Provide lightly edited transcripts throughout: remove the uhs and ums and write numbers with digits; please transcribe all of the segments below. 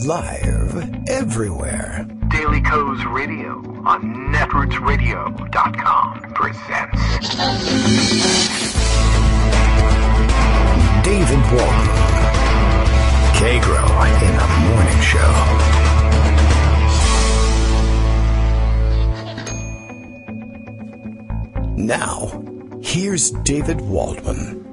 Live everywhere. Daily Kos Radio on netrootsradio.com presents David Waldman. Kagro in the Morning Show. Now, here's David Waldman.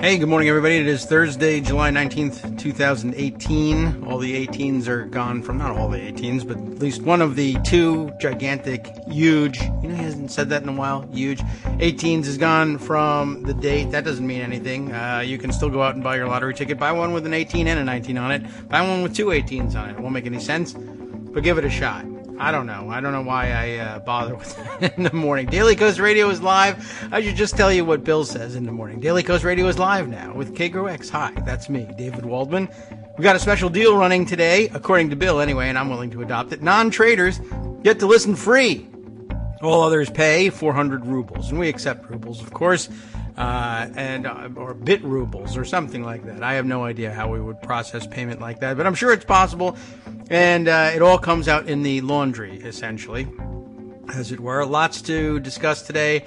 Hey, good morning, everybody. It is Thursday, July 19th, 2018. All the 18s are gone from, not all the 18s, but at least one of the two gigantic, huge, he hasn't said that in a while, huge 18s is gone from the date. That doesn't mean anything. You can still go out and buy your lottery ticket. Buy one with an 18 and a 19 on it. Buy one with two 18s on it. It won't make any sense, but give it a shot. I don't know why I bother with it in the morning. Daily Kos Radio is live. I should just tell you what Bill says in the morning. Daily Kos Radio is live now with Kagro X. Hi, that's me, David Waldman. We got a special deal running today, according to Bill anyway, and I'm willing to adopt it. Non-traders get to listen free. All others pay 400 rubles, and we accept rubles, of course, or bit rubles or something like that. I have no idea how we would process payment like that, but I'm sure it's possible. And it all comes out in the laundry, essentially, as it were. Lots to discuss today.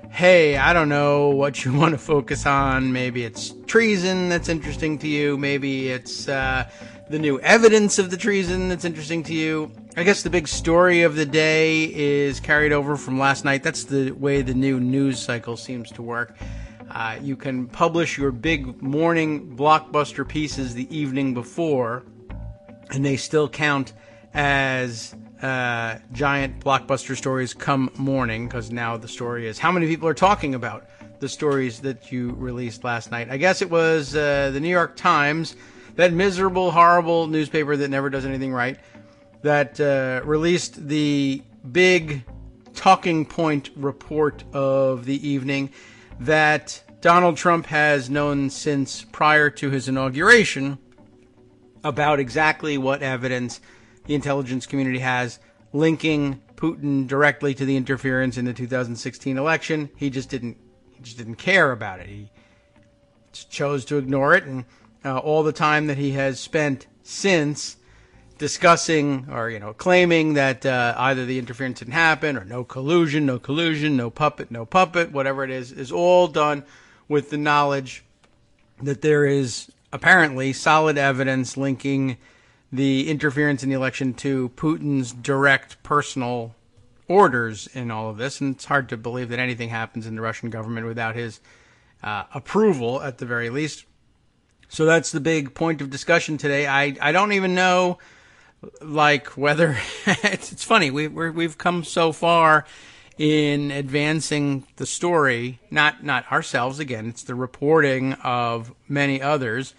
Hey, I don't know what you want to focus on. Maybe it's treason that's interesting to you. Maybe it's the new evidence of the treason that's interesting to you. I guess the big story of the day is carried over from last night. That's the way the new news cycle seems to work. You can publish your big morning blockbuster pieces the evening before, and they still count as giant blockbuster stories come morning, because now the story is how many people are talking about the stories that you released last night. I guess it was the New York Times, that miserable, horrible newspaper that never does anything right, that released the big talking point report of the evening that Donald Trump has known since prior to his inauguration about exactly what evidence the intelligence community has linking Putin directly to the interference in the 2016 election. He just didn't care about it. He chose to ignore it, and all the time that he has spent since discussing or claiming that either the interference didn't happen or no collusion, no puppet, whatever it is all done with the knowledge that there is apparently solid evidence linking the interference in the election to Putin's direct personal orders in all of this. And it's hard to believe that anything happens in the Russian government without his approval, at the very least. So that's the big point of discussion today. I don't even know, whether it's funny. We've come so far in advancing the story, not ourselves. Again, it's the reporting of many others.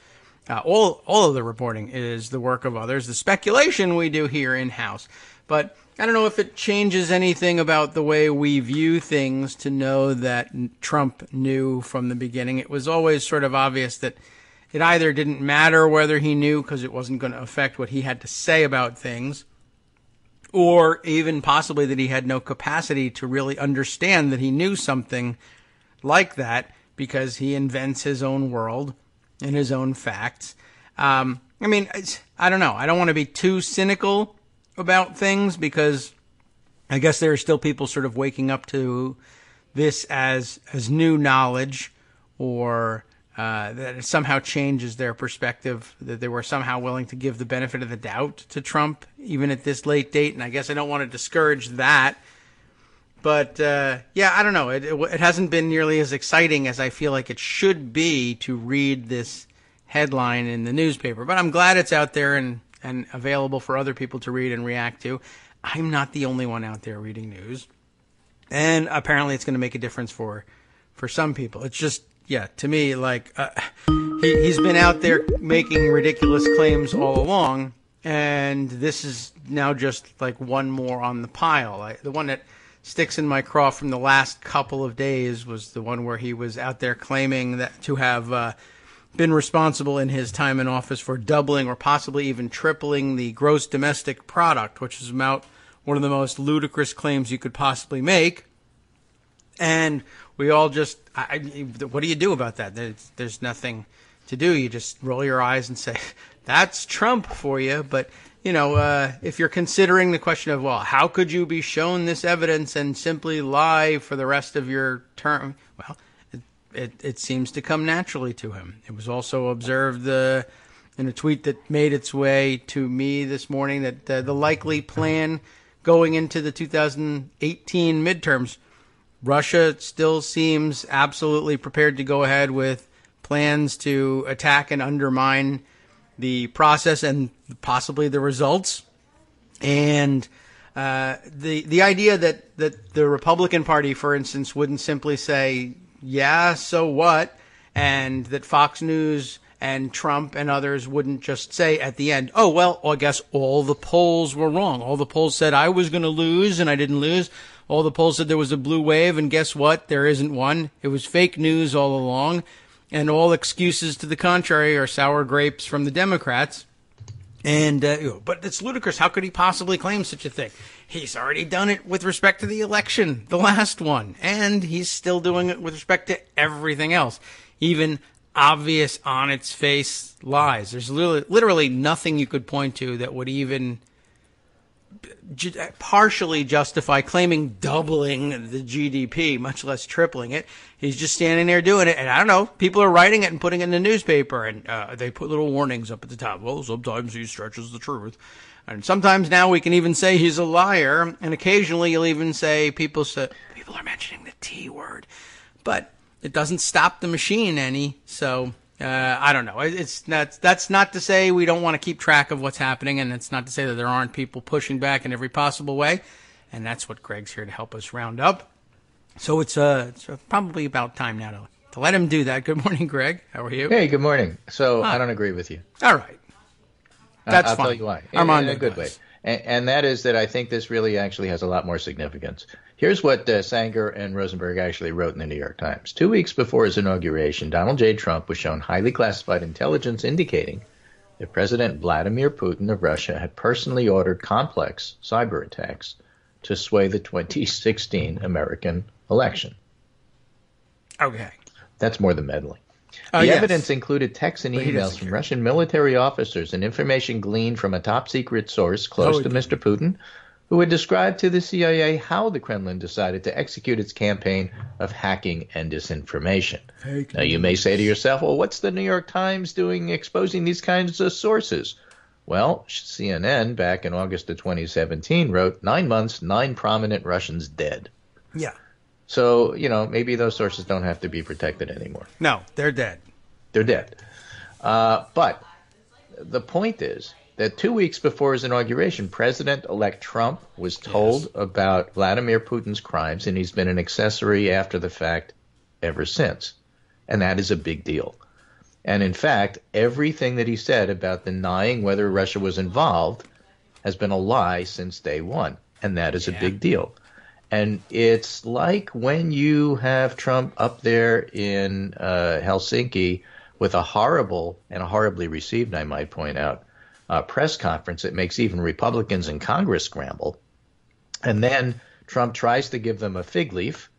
All of the reporting is the work of others. The speculation we do here in-house. But I don't know if it changes anything about the way we view things to know that Trump knew from the beginning. It was always sort of obvious that it either didn't matter whether he knew because it wasn't going to affect what he had to say about things, or even possibly that he had no capacity to really understand that he knew something like that because he invents his own world and his own facts. I don't know. I don't want to be too cynical about things because I guess there are still people sort of waking up to this as new knowledge, or that it somehow changes their perspective, that they were somehow willing to give the benefit of the doubt to Trump, even at this late date. And I guess I don't want to discourage that. But, I don't know. It hasn't been nearly as exciting as I feel like it should be to read this headline in the newspaper. But I'm glad it's out there and available for other people to read and react to. I'm not the only one out there reading news. And apparently it's going to make a difference for some people. It's just, to me, he's been out there making ridiculous claims all along, and this is now just one more on the pile. The one that sticks in my craw from the last couple of days was the one where he was out there claiming that to have been responsible in his time in office for doubling or possibly even tripling the gross domestic product, which is about one of the most ludicrous claims you could possibly make. And we all just, what do you do about that? There's nothing to do. You just roll your eyes and say, that's Trump for you. But, if you're considering the question of, well, how could you be shown this evidence and simply lie for the rest of your term? Well, it seems to come naturally to him. It was also observed in a tweet that made its way to me this morning that the likely plan going into the 2018 midterms, Russia still seems absolutely prepared to go ahead with plans to attack and undermine the process and possibly the results. And the idea that the Republican Party, for instance, wouldn't simply say, yeah, so what? And that Fox News and Trump and others wouldn't just say at the end, oh, well, I guess all the polls were wrong. All the polls said I was going to lose and I didn't lose. All the polls said there was a blue wave, and guess what? There isn't one. It was fake news all along. And all excuses to the contrary are sour grapes from the Democrats. And but it's ludicrous. How could he possibly claim such a thing? He's already done it with respect to the election, the last one, and he's still doing it with respect to everything else, even obvious on its face lies. There's literally nothing you could point to that would even partially justify claiming doubling the GDP, much less tripling it. He's just standing there doing it, and I don't know, people are writing it and putting it in the newspaper, and they put little warnings up at the top. Well, sometimes he stretches the truth. And sometimes now we can even say he's a liar, and occasionally you'll even say people are mentioning the T word. But it doesn't stop the machine any, so I don't know. That's not to say we don't want to keep track of what's happening, and it's not to say that there aren't people pushing back in every possible way, and that's what Greg's here to help us round up. So it's probably about time now to let him do that. Good morning, Greg. How are you? Hey, good morning. So I don't agree with you. All right. That's I'll fine. tell you why. In a good way. And that is that I think this really actually has a lot more significance. Here's what Sanger and Rosenberg actually wrote in the New York Times. 2 weeks before his inauguration, Donald J. Trump was shown highly classified intelligence indicating that President Vladimir Putin of Russia had personally ordered complex cyber attacks to sway the 2016 American election. Okay. That's more than meddling. The evidence included texts and emails from Russian military officers and information gleaned from a top-secret source close to Mr. Putin, who had described to the CIA how the Kremlin decided to execute its campaign of hacking and disinformation. Now, you may say to yourself, well, what's the New York Times doing exposing these kinds of sources? Well, CNN, back in August of 2017, wrote, 9 months, 9 prominent Russians dead. Yeah. So, maybe those sources don't have to be protected anymore. No, they're dead. They're dead. But the point is that 2 weeks before his inauguration, President-elect Trump was told about Vladimir Putin's crimes, and he's been an accessory after the fact ever since. And that is a big deal. And in fact, everything that he said about denying whether Russia was involved has been a lie since day one. And that is a big deal. And it's like when you have Trump up there in Helsinki with a horrible and horribly received, I might point out, press conference that makes even Republicans in Congress scramble. And then Trump tries to give them a fig leaf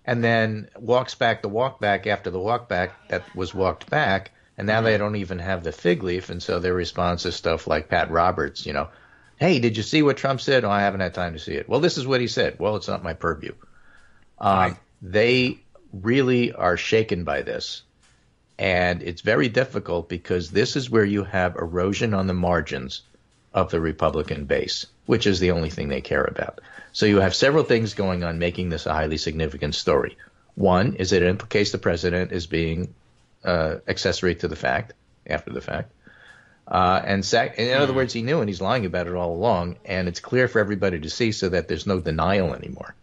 and then walks back the walk back after the walk back that was walked back. And now they don't even have the fig leaf. And so their response is stuff like Pat Roberts, hey, did you see what Trump said? Oh, I haven't had time to see it. Well, this is what he said. Well, it's not my purview. They really are shaken by this. And it's very difficult because this is where you have erosion on the margins of the Republican base, which is the only thing they care about. So you have several things going on making this a highly significant story. One is that it implicates the president as being accessory to the fact, after the fact. In other words, he knew and he's lying about it all along, and it's clear for everybody to see so that there's no denial anymore.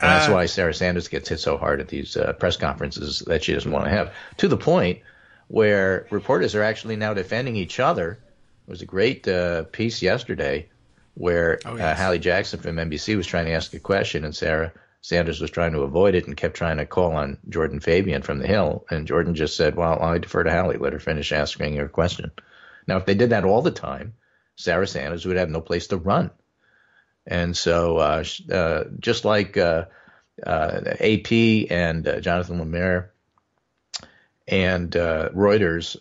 And that's why Sarah Sanders gets hit so hard at these press conferences that she doesn't want to have, to the point where reporters are actually now defending each other. There was a great piece yesterday where Hallie Jackson from NBC was trying to ask a question, and Sarah Sanders was trying to avoid it and kept trying to call on Jordan Fabian from The Hill. And Jordan just said, well, I defer to Hallie. Let her finish asking her question. Now, if they did that all the time, Sarah Sanders would have no place to run. And so just like AP and Jonathan Lemire And Reuters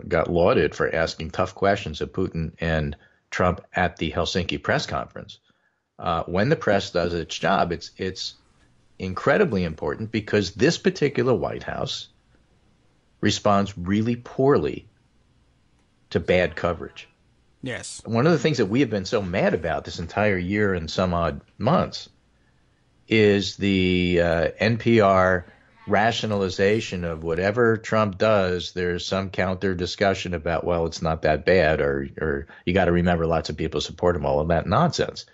got lauded for asking tough questions of Putin and Trump at the Helsinki press conference. When the press does its job, it's incredibly important because this particular White House responds really poorly to bad coverage. Yes. One of the things that we have been so mad about this entire year and some odd months is the NPR rationalization of whatever Trump does, there's some counter discussion about, well, it's not that bad, or you got to remember lots of people support him, all of that nonsense.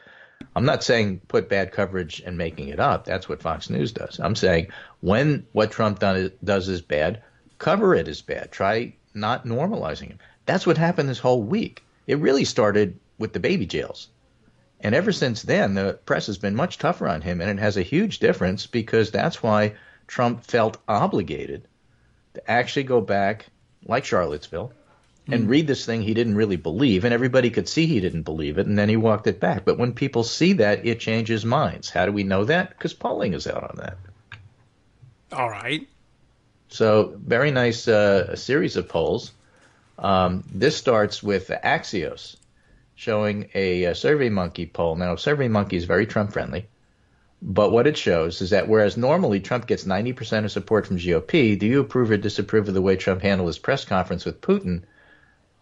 I'm not saying put bad coverage and making it up. That's what Fox News does. I'm saying when what Trump does is bad, cover it as bad. Try not normalizing him. That's what happened this whole week. It really started with the baby jails. And ever since then, the press has been much tougher on him, and it has a huge difference because that's why Trump felt obligated to actually go back, like Charlottesville, and read this thing he didn't really believe, and everybody could see he didn't believe it, and then he walked it back. But when people see that, it changes minds. How do we know that? Because polling is out on that. All right. So very nice a series of polls. This starts with Axios showing a SurveyMonkey poll. Now, SurveyMonkey is very Trump-friendly. But what it shows is that whereas normally Trump gets 90% of support from GOP, do you approve or disapprove of the way Trump handled his press conference with Putin?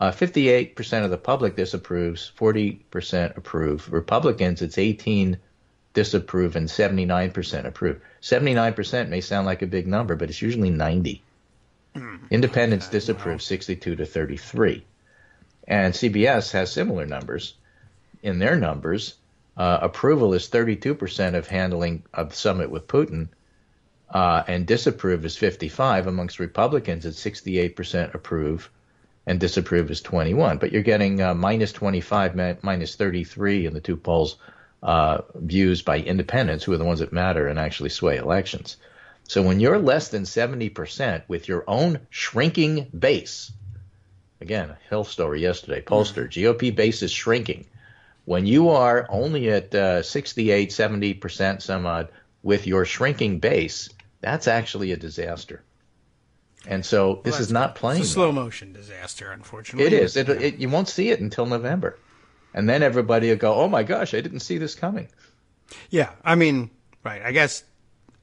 58% of the public disapproves, 40% approve. Republicans, it's 18 disapprove and 79% approve. 79% may sound like a big number, but it's usually 90. Independents disapprove 62 to 33. And CBS has similar numbers. In their numbers, approval is 32% of handling of the summit with Putin, and disapprove is 55. Amongst Republicans, it's 68% approve, and disapprove is 21. But you're getting minus 25, minus 33 in the two polls views by independents, who are the ones that matter and actually sway elections. So when you're less than 70% with your own shrinking base, again, a Hill story yesterday, pollster, GOP base is shrinking. When you are only at 68, 70% some odd with your shrinking base, that's actually a disaster. And so this is not playing. It's a slow motion disaster, unfortunately. It is. You won't see it until November. And then everybody will go, oh, my gosh, I didn't see this coming. Yeah, I mean, right. I guess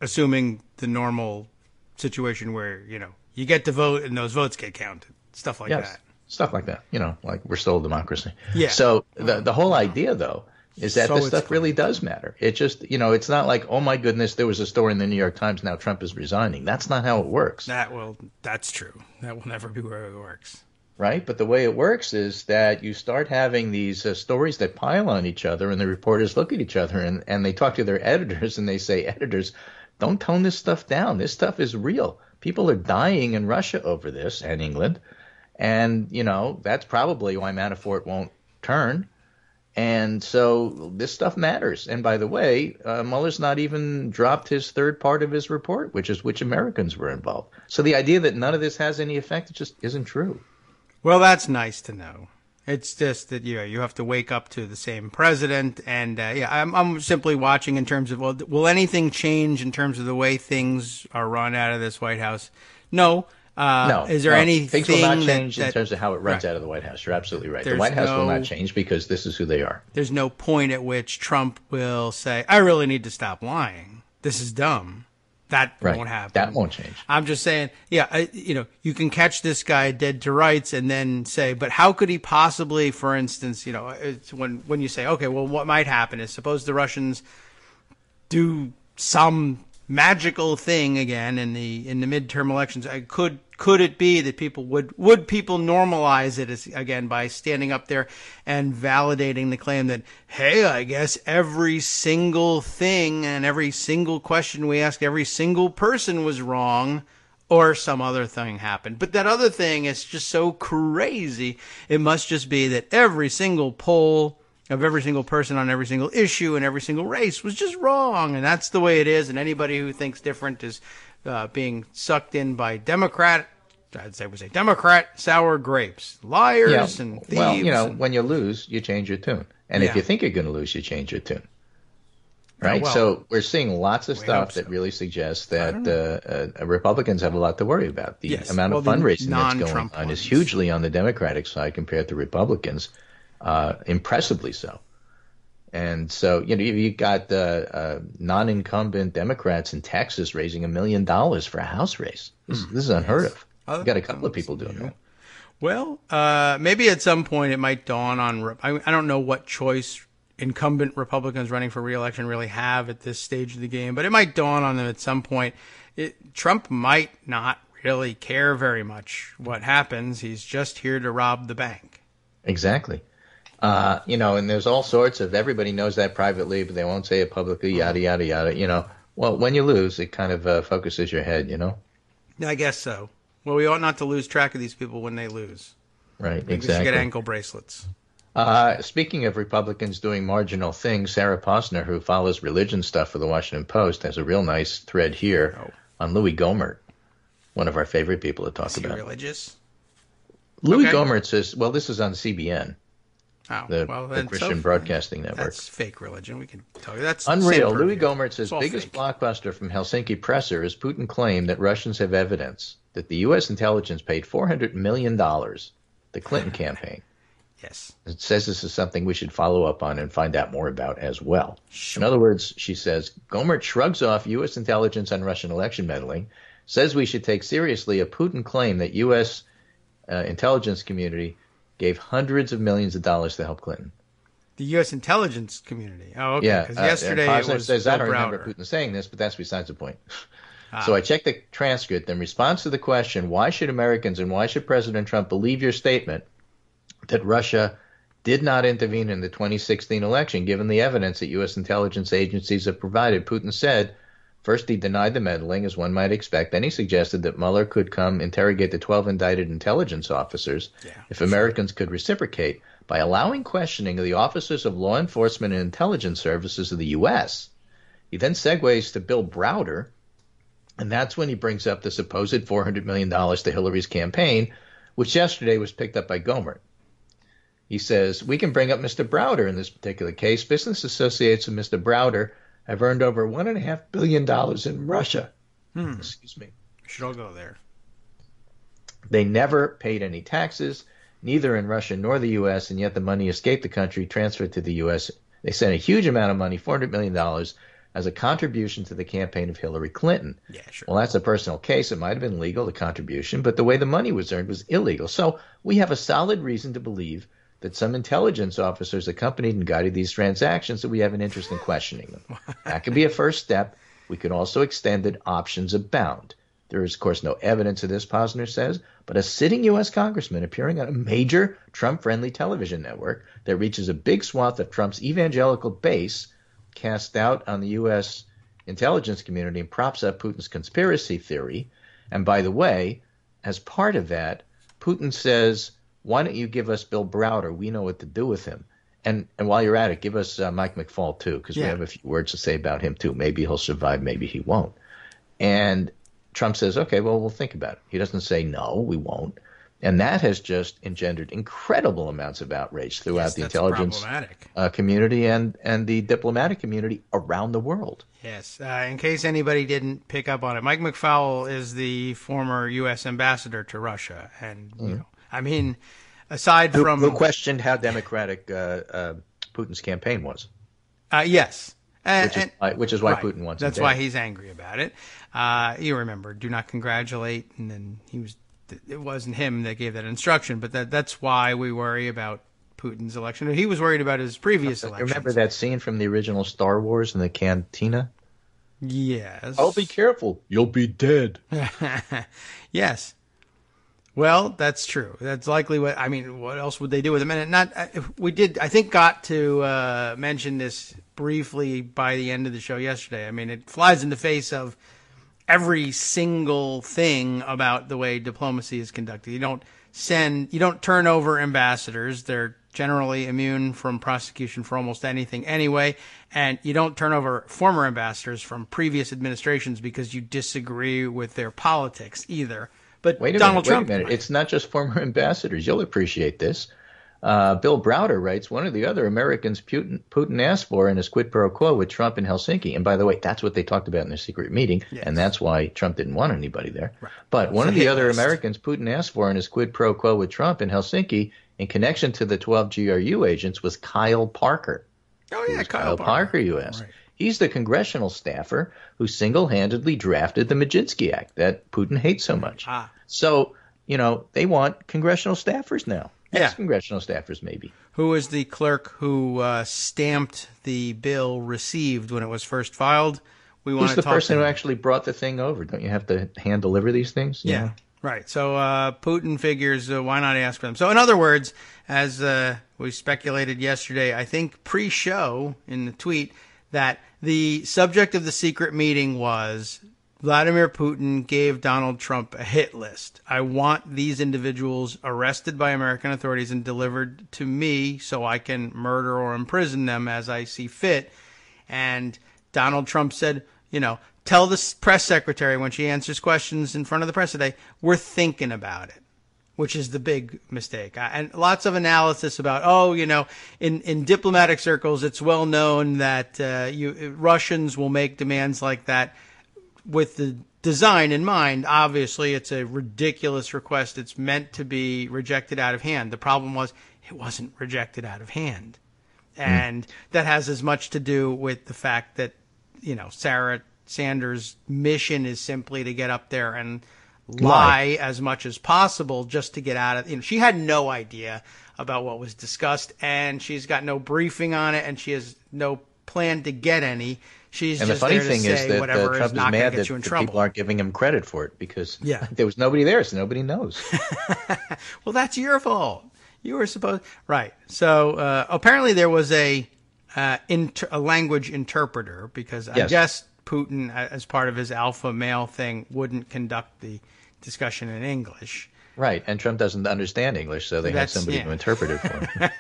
assuming the normal situation where, you get to vote and those votes get counted, stuff like that. Stuff like that, like we're still a democracy. Yeah. So the whole idea, though, is that this stuff really does matter. It just, it's not like, oh, my goodness, there was a story in the New York Times, now Trump is resigning. That's not how it works. That's true. That will never be where it works. Right? But the way it works is that you start having these stories that pile on each other, and the reporters look at each other, and they talk to their editors, and they say, editors, don't tone this stuff down. This stuff is real. People are dying in Russia over this, and England. And, that's probably why Manafort won't turn. And so this stuff matters. And by the way, Mueller's not even dropped his third part of his report, which is which Americans were involved. So the idea that none of this has any effect just isn't true. Well, that's nice to know. It's just that, you have to wake up to the same president. And, I'm simply watching in terms of, will anything change in terms of the way things are run out of this White House? No. No. Is there anything things will not change in terms of how it runs out of the White House? You're absolutely right. The White House will not change because this is who they are. There's no point at which Trump will say, I really need to stop lying. This is dumb. That won't happen. That won't change. I'm just saying, you can catch this guy dead to rights and then say, but how could he possibly, for instance, it's when you say, okay, well, what might happen is suppose the Russians do some magical thing again in the midterm elections. Could it be that people would people normalize it again by standing up there and validating the claim that, hey, I guess every single thing and every single question we asked every single person was wrong, or some other thing happened. But that other thing is just so crazy. It must just be that every single poll of every single person on every single issue and every single race was just wrong. And that's the way it is. And anybody who thinks different is being sucked in by Democrat sour grapes, liars and thieves. Well, when you lose, you change your tune. And if you think you're going to lose, you change your tune. right? well, So we're seeing lots of stuff that really suggests that Republicans have a lot to worry about. The amount of fundraising that's going on is hugely on the Democratic side compared to Republicans, impressively so. And so, you got non-incumbent Democrats in Texas raising $1 million for a House race. This is unheard of. You got a couple of people doing that. Well, maybe at some point it might dawn on. I don't know what choice incumbent Republicans running for re-election really have at this stage of the game, but it might dawn on them at some point. Trump might not really care very much what happens. He's just here to rob the bank. Exactly. And there's all sorts of, everybody knows that privately, but they won't say it publicly, yada, yada, yada. Well, when you lose, it kind of focuses your head, I guess so. Well, we ought not to lose track of these people when they lose. Right, Maybe exactly. We should get ankle bracelets. Speaking of Republicans doing marginal things, Sarah Posner, who follows religion stuff for the Washington Post, has a real nice thread here on Louis Gohmert, one of our favorite people to talk about. Is he religious? Louis Gohmert says, well, this is on CBN. The Christian Broadcasting Network. That's fake religion. We can tell you that's unreal. Louis Gohmert says biggest blockbuster from Helsinki Presser is Putin claimed that Russians have evidence that the U.S. intelligence paid $400 million the Clinton campaign. Yes. It says this is something we should follow up on and find out more about as well. Sure. In other words, she says, Gohmert shrugs off U.S. intelligence on Russian election meddling, says we should take seriously a Putin claim that U.S. Intelligence community gave hundreds of millions of dollars to help Clinton. The U.S. intelligence community. Oh, okay. Yeah. Because yesterday it was says, Bill I don't remember Browder. Putin saying this, but that's besides the point. So I checked the transcript. In response to the question, why should Americans and why should President Trump believe your statement that Russia did not intervene in the 2016 election, given the evidence that U.S. intelligence agencies have provided? Putin said, first, he denied the meddling, as one might expect. Then he suggested that Mueller could come interrogate the 12 indicted intelligence officers if Americans could reciprocate by allowing questioning of the officers of law enforcement and intelligence services of the U.S. He then segues to Bill Browder, and that's when he brings up the supposed $400 million to Hillary's campaign, which yesterday was picked up by Gohmert. He says, we can bring up Mr. Browder in this particular case. Business associates of Mr. Browder have earned over $1.5 billion in Russia. Excuse me. We should all go there. They never paid any taxes, neither in Russia nor the U.S., and yet the money escaped the country, transferred to the U.S. They sent a huge amount of money, $400 million, as a contribution to the campaign of Hillary Clinton. Yeah, sure. Well, that's a personal case. It might have been legal, the contribution, but the way the money was earned was illegal. So we have a solid reason to believe that some intelligence officers accompanied and guided these transactions, that we have an interest in questioning them. That could be a first step. We could also extend it. Options abound. There is, of course, no evidence of this, Posner says, but a sitting U.S. congressman appearing on a major Trump-friendly television network that reaches a big swath of Trump's evangelical base casts doubt on the U.S. intelligence community and props up Putin's conspiracy theory. And by the way, as part of that, Putin says, why don't you give us Bill Browder? We know what to do with him. And while you're at it, give us Mike McFaul, too, because we have a few words to say about him, too. Maybe he'll survive, maybe he won't. And Trump says, okay, well, we'll think about it. He doesn't say, no, we won't. And that has just engendered incredible amounts of outrage throughout the intelligence community and the diplomatic community around the world. Yes. In case anybody didn't pick up on it, Mike McFaul is the former U.S. ambassador to Russia. And, you know, I mean, aside from... Who questioned how democratic Putin's campaign was. Yes. Which is why Putin wants him That's dead. why he's angry about it. You remember, do not congratulate, and then it wasn't him that gave that instruction, but that's why we worry about Putin's election. He was worried about his previous election. Remember that scene from the original Star Wars in the cantina? Yes. Oh, be careful. You'll be dead. Yes. Well, that's true. That's likely what else would they do with him? And I think got to mention this briefly by the end of the show yesterday. I mean, it flies in the face of every single thing about the way diplomacy is conducted. You don't turn over ambassadors. They're generally immune from prosecution for almost anything anyway. And you don't turn over former ambassadors from previous administrations because you disagree with their politics either. But Wait a minute. It's not just former ambassadors. You'll appreciate this. Bill Browder writes, one of the other Americans Putin asked for in his quid pro quo with Trump in Helsinki. And by the way, that's what they talked about in their secret meeting, and that's why Trump didn't want anybody there. Right. But one of the other Americans Putin asked for in his quid pro quo with Trump in Helsinki in connection to the 12 GRU agents was Kyle Parker. Oh, yeah, Kyle Parker, you ask. Right. He's the congressional staffer who single-handedly drafted the Magnitsky Act that Putin hates so much. So, they want congressional staffers now. Ex-congressional staffers, maybe. Who was the clerk who stamped the bill received when it was first filed? Who's the person who actually brought the thing over? Don't you have to hand-deliver these things? Yeah, right. So Putin figures, why not ask for them? So in other words, as we speculated yesterday, I think pre-show in the tweet, that the subject of the secret meeting was Vladimir Putin gave Donald Trump a hit list. I want these individuals arrested by American authorities and delivered to me so I can murder or imprison them as I see fit. And Donald Trump said, tell the press secretary when she answers questions in front of the press today, we're thinking about it, which is the big mistake. And lots of analysis about, in diplomatic circles, it's well known that Russians will make demands like that with the design in mind. Obviously, it's a ridiculous request. It's meant to be rejected out of hand. The problem was it wasn't rejected out of hand. And that has as much to do with the fact that, Sarah Sanders' mission is simply to get up there and lie as much as possible just to get out of she had no idea about what was discussed, and she's got no briefing on it, and she has no plan to get any. She's and just the funny there to thing say is that whatever Trump is not going to get you in trouble. People aren't giving him credit for it because there was nobody there, so nobody knows. Well, that's your fault. You were supposed right. So apparently there was a language interpreter because I guess Putin, as part of his alpha male thing, wouldn't conduct the discussion in English. Right, and Trump doesn't understand English, so they had somebody to interpret it for him.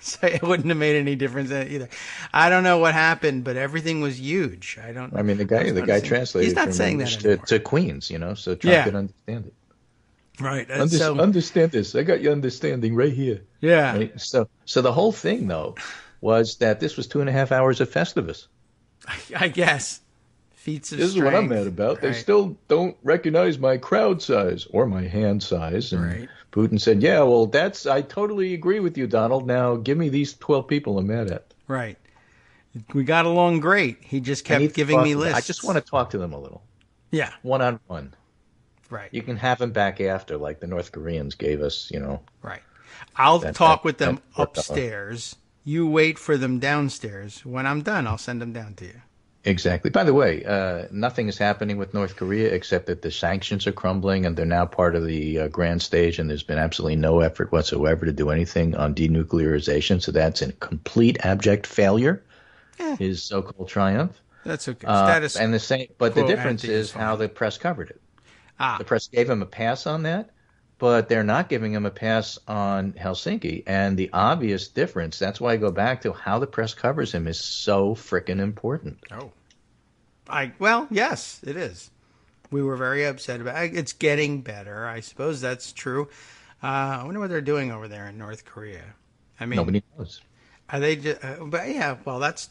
So it wouldn't have made any difference either. I don't know what happened, but everything was huge. The guy translated He's not from saying English that to Queens, so Trump could understand it. Right. Understand this. I got your understanding right here. Yeah. Right? So the whole thing, though, was that this was 2.5 hours of Festivus. I guess. Feats of This is what I'm mad about. Right. They still don't recognize my crowd size or my hand size. And Putin said, I totally agree with you, Donald. Now give me these 12 people I'm mad at. Right. We got along great. He just kept giving me lists. I just want to talk to them a little. Yeah. One-on-one. Right. You can have them back after, like the North Koreans gave us, Right. I'll talk with them upstairs. You wait for them downstairs. When I'm done, I'll send them down to you. Exactly. By the way, nothing is happening with North Korea except that the sanctions are crumbling and they're now part of the grand stage, and there's been absolutely no effort whatsoever to do anything on denuclearization. So that's a complete abject failure, his so-called triumph. That's okay. And the same, but the difference is how the press covered it. The press gave him a pass on that, but they're not giving him a pass on Helsinki. And the obvious difference, that's why I go back to how the press covers him, is so frickin' important. Oh. Yes, it is. We were very upset about it. It's getting better. I suppose that's true. I wonder what they're doing over there in North Korea. Nobody knows. Are they just,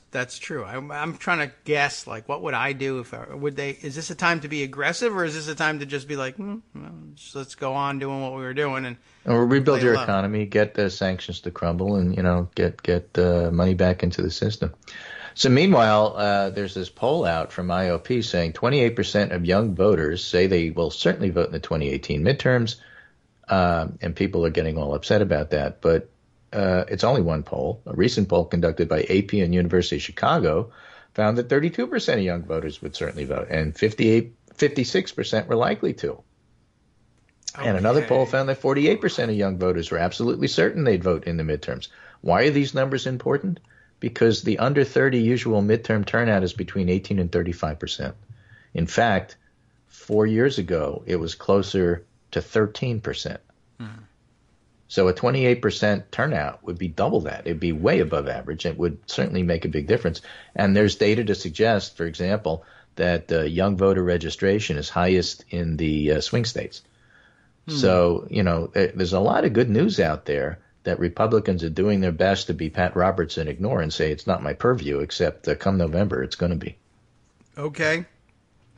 that's true. I'm trying to guess, what would I do is this a time to be aggressive, or is this a time to just be let's go on doing what we were doing or rebuild your economy, get the sanctions to crumble, and, get money back into the system. So meanwhile, there's this poll out from IOP saying 28% of young voters say they will certainly vote in the 2018 midterms, and people are getting all upset about that. But it's only one poll. A recent poll conducted by AP and University of Chicago found that 32% of young voters would certainly vote, and 56% were likely to. Okay. And another poll found that 48% of young voters were absolutely certain they'd vote in the midterms. Why are these numbers important? Because the under 30 usual midterm turnout is between 18 and 35%. In fact, 4 years ago, it was closer to 13%. So a 28% turnout would be double that. It'd be way above average. It would certainly make a big difference. And there's data to suggest, for example, that young voter registration is highest in the swing states. So, there's a lot of good news out there that Republicans are doing their best to be Pat Robertson, ignore and say it's not my purview, except come November, it's going to be. Okay.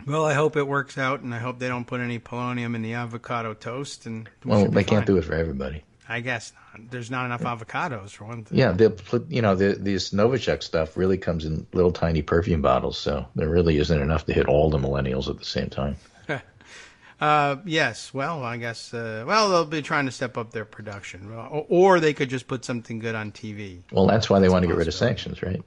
Well, I hope it works out, and I hope they don't put any polonium in the avocado toast. And well, they can't do it for everybody. I guess not. There's not enough avocados for one thing. Yeah, this Novichok stuff really comes in little tiny perfume bottles, so there really isn't enough to hit all the millennials at the same time. Yes. Well, I guess. They'll be trying to step up their production, or they could just put something good on TV. Well, that's why they want to get rid of sanctions, right?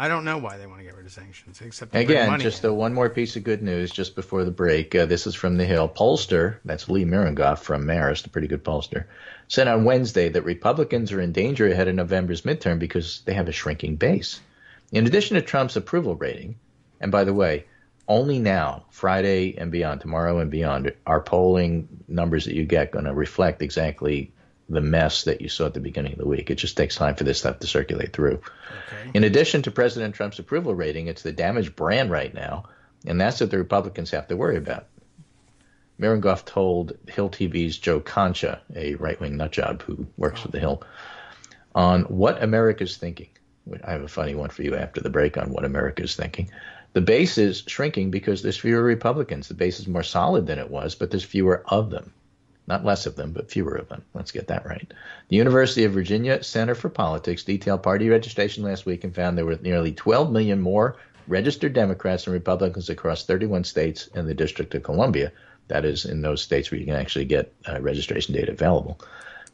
I don't know why they want to get rid of sanctions, except again, just one more piece of good news just before the break. This is from The Hill. Pollster, that's Lee Mirengoff from Marist, a pretty good pollster, said on Wednesday that Republicans are in danger ahead of November's midterm because they have a shrinking base. In addition to Trump's approval rating, and by the way, only now, Friday and beyond, tomorrow and beyond, are polling numbers that you get going to reflect exactly the mess that you saw at the beginning of the week. It just takes time for this stuff to circulate through. Okay. In addition to President Trump's approval rating, it's the damaged brand right now, and that's what the Republicans have to worry about. Mirengoff told Hill TV's Joe Concha, a right-wing nutjob who works for The Hill, on what America's thinking. I have a funny one for you after the break on what America's thinking. The base is shrinking because there's fewer Republicans. The base is more solid than it was, but there's fewer of them. Not less of them, but fewer of them. Let's get that right. The University of Virginia Center for Politics detailed party registration last week and found there were nearly 12 million more registered Democrats and Republicans across 31 states and the District of Columbia. That is, in those states where you can actually get registration data available.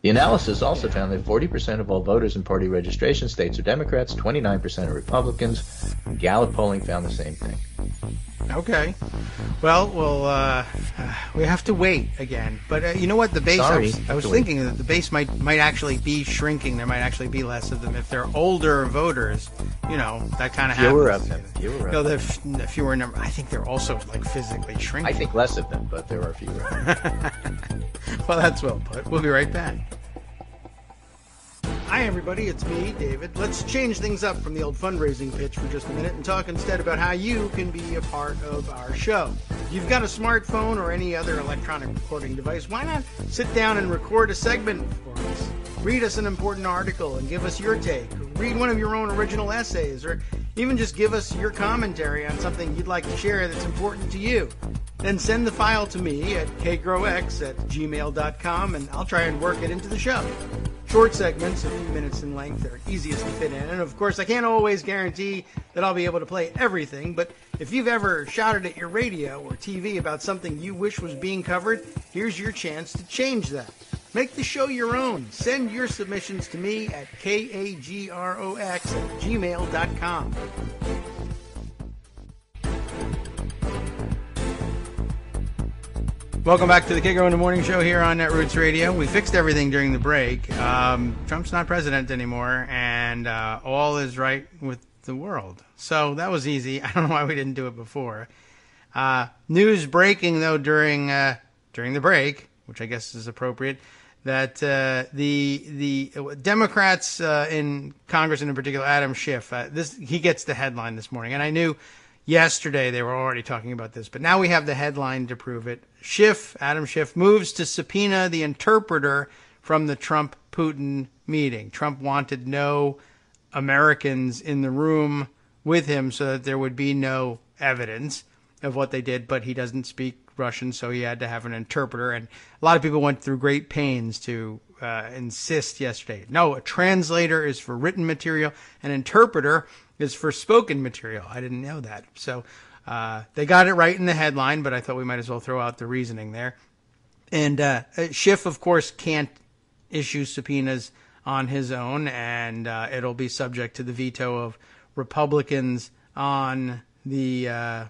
The analysis also found that 40% of all voters in party registration states are Democrats, 29% are Republicans. Gallup polling found the same thing. Okay. Well, we have to wait again. But you know what? The base. Sorry, I was thinking that the base might actually be shrinking. There might actually be less of them if they're older voters. That kind of happens. Fewer of them. The fewer number. I think they're also physically shrinking. I think less of them, but there are fewer of them. Well, that's well put. We'll be right back. Hi, everybody. It's me, David. Let's change things up from the old fundraising pitch for just a minute and talk instead about how you can be a part of our show. If you've got a smartphone or any other electronic recording device, why not sit down and record a segment for us? Read us an important article and give us your take. Read one of your own original essays, or even just give us your commentary on something you'd like to share that's important to you. Then send the file to me at kagrox@gmail.com, and I'll try and work it into the show. Short segments, a few minutes in length, are easiest to fit in. And of course, I can't always guarantee that I'll be able to play everything, but if you've ever shouted at your radio or TV about something you wish was being covered, here's your chance to change that. Make the show your own. Send your submissions to me at kagrox@gmail.com. Welcome back to the Kagro in the Morning Show here on Netroots Radio. We fixed everything during the break. Trump's not president anymore, and all is right with the world. So that was easy. I don't know why we didn't do it before. News breaking, though, during the break, which I guess is appropriate, that the Democrats in Congress, and in particular Adam Schiff, he gets the headline this morning, and I knew yesterday they were already talking about this, but now we have the headline to prove it. Adam Schiff moves to subpoena the interpreter from the Trump-Putin meeting. Trump wanted no Americans in the room with him so that there would be no evidence of what they did, but he doesn't speak Russian, so he had to have an interpreter. And a lot of people went through great pains to insist yesterday. No, a translator is for written material, an interpreter is for spoken material. I didn't know that. So they got it right in the headline, but I thought we might as well throw out the reasoning there. And Schiff, of course, can't issue subpoenas on his own, and it'll be subject to the veto of Republicans on the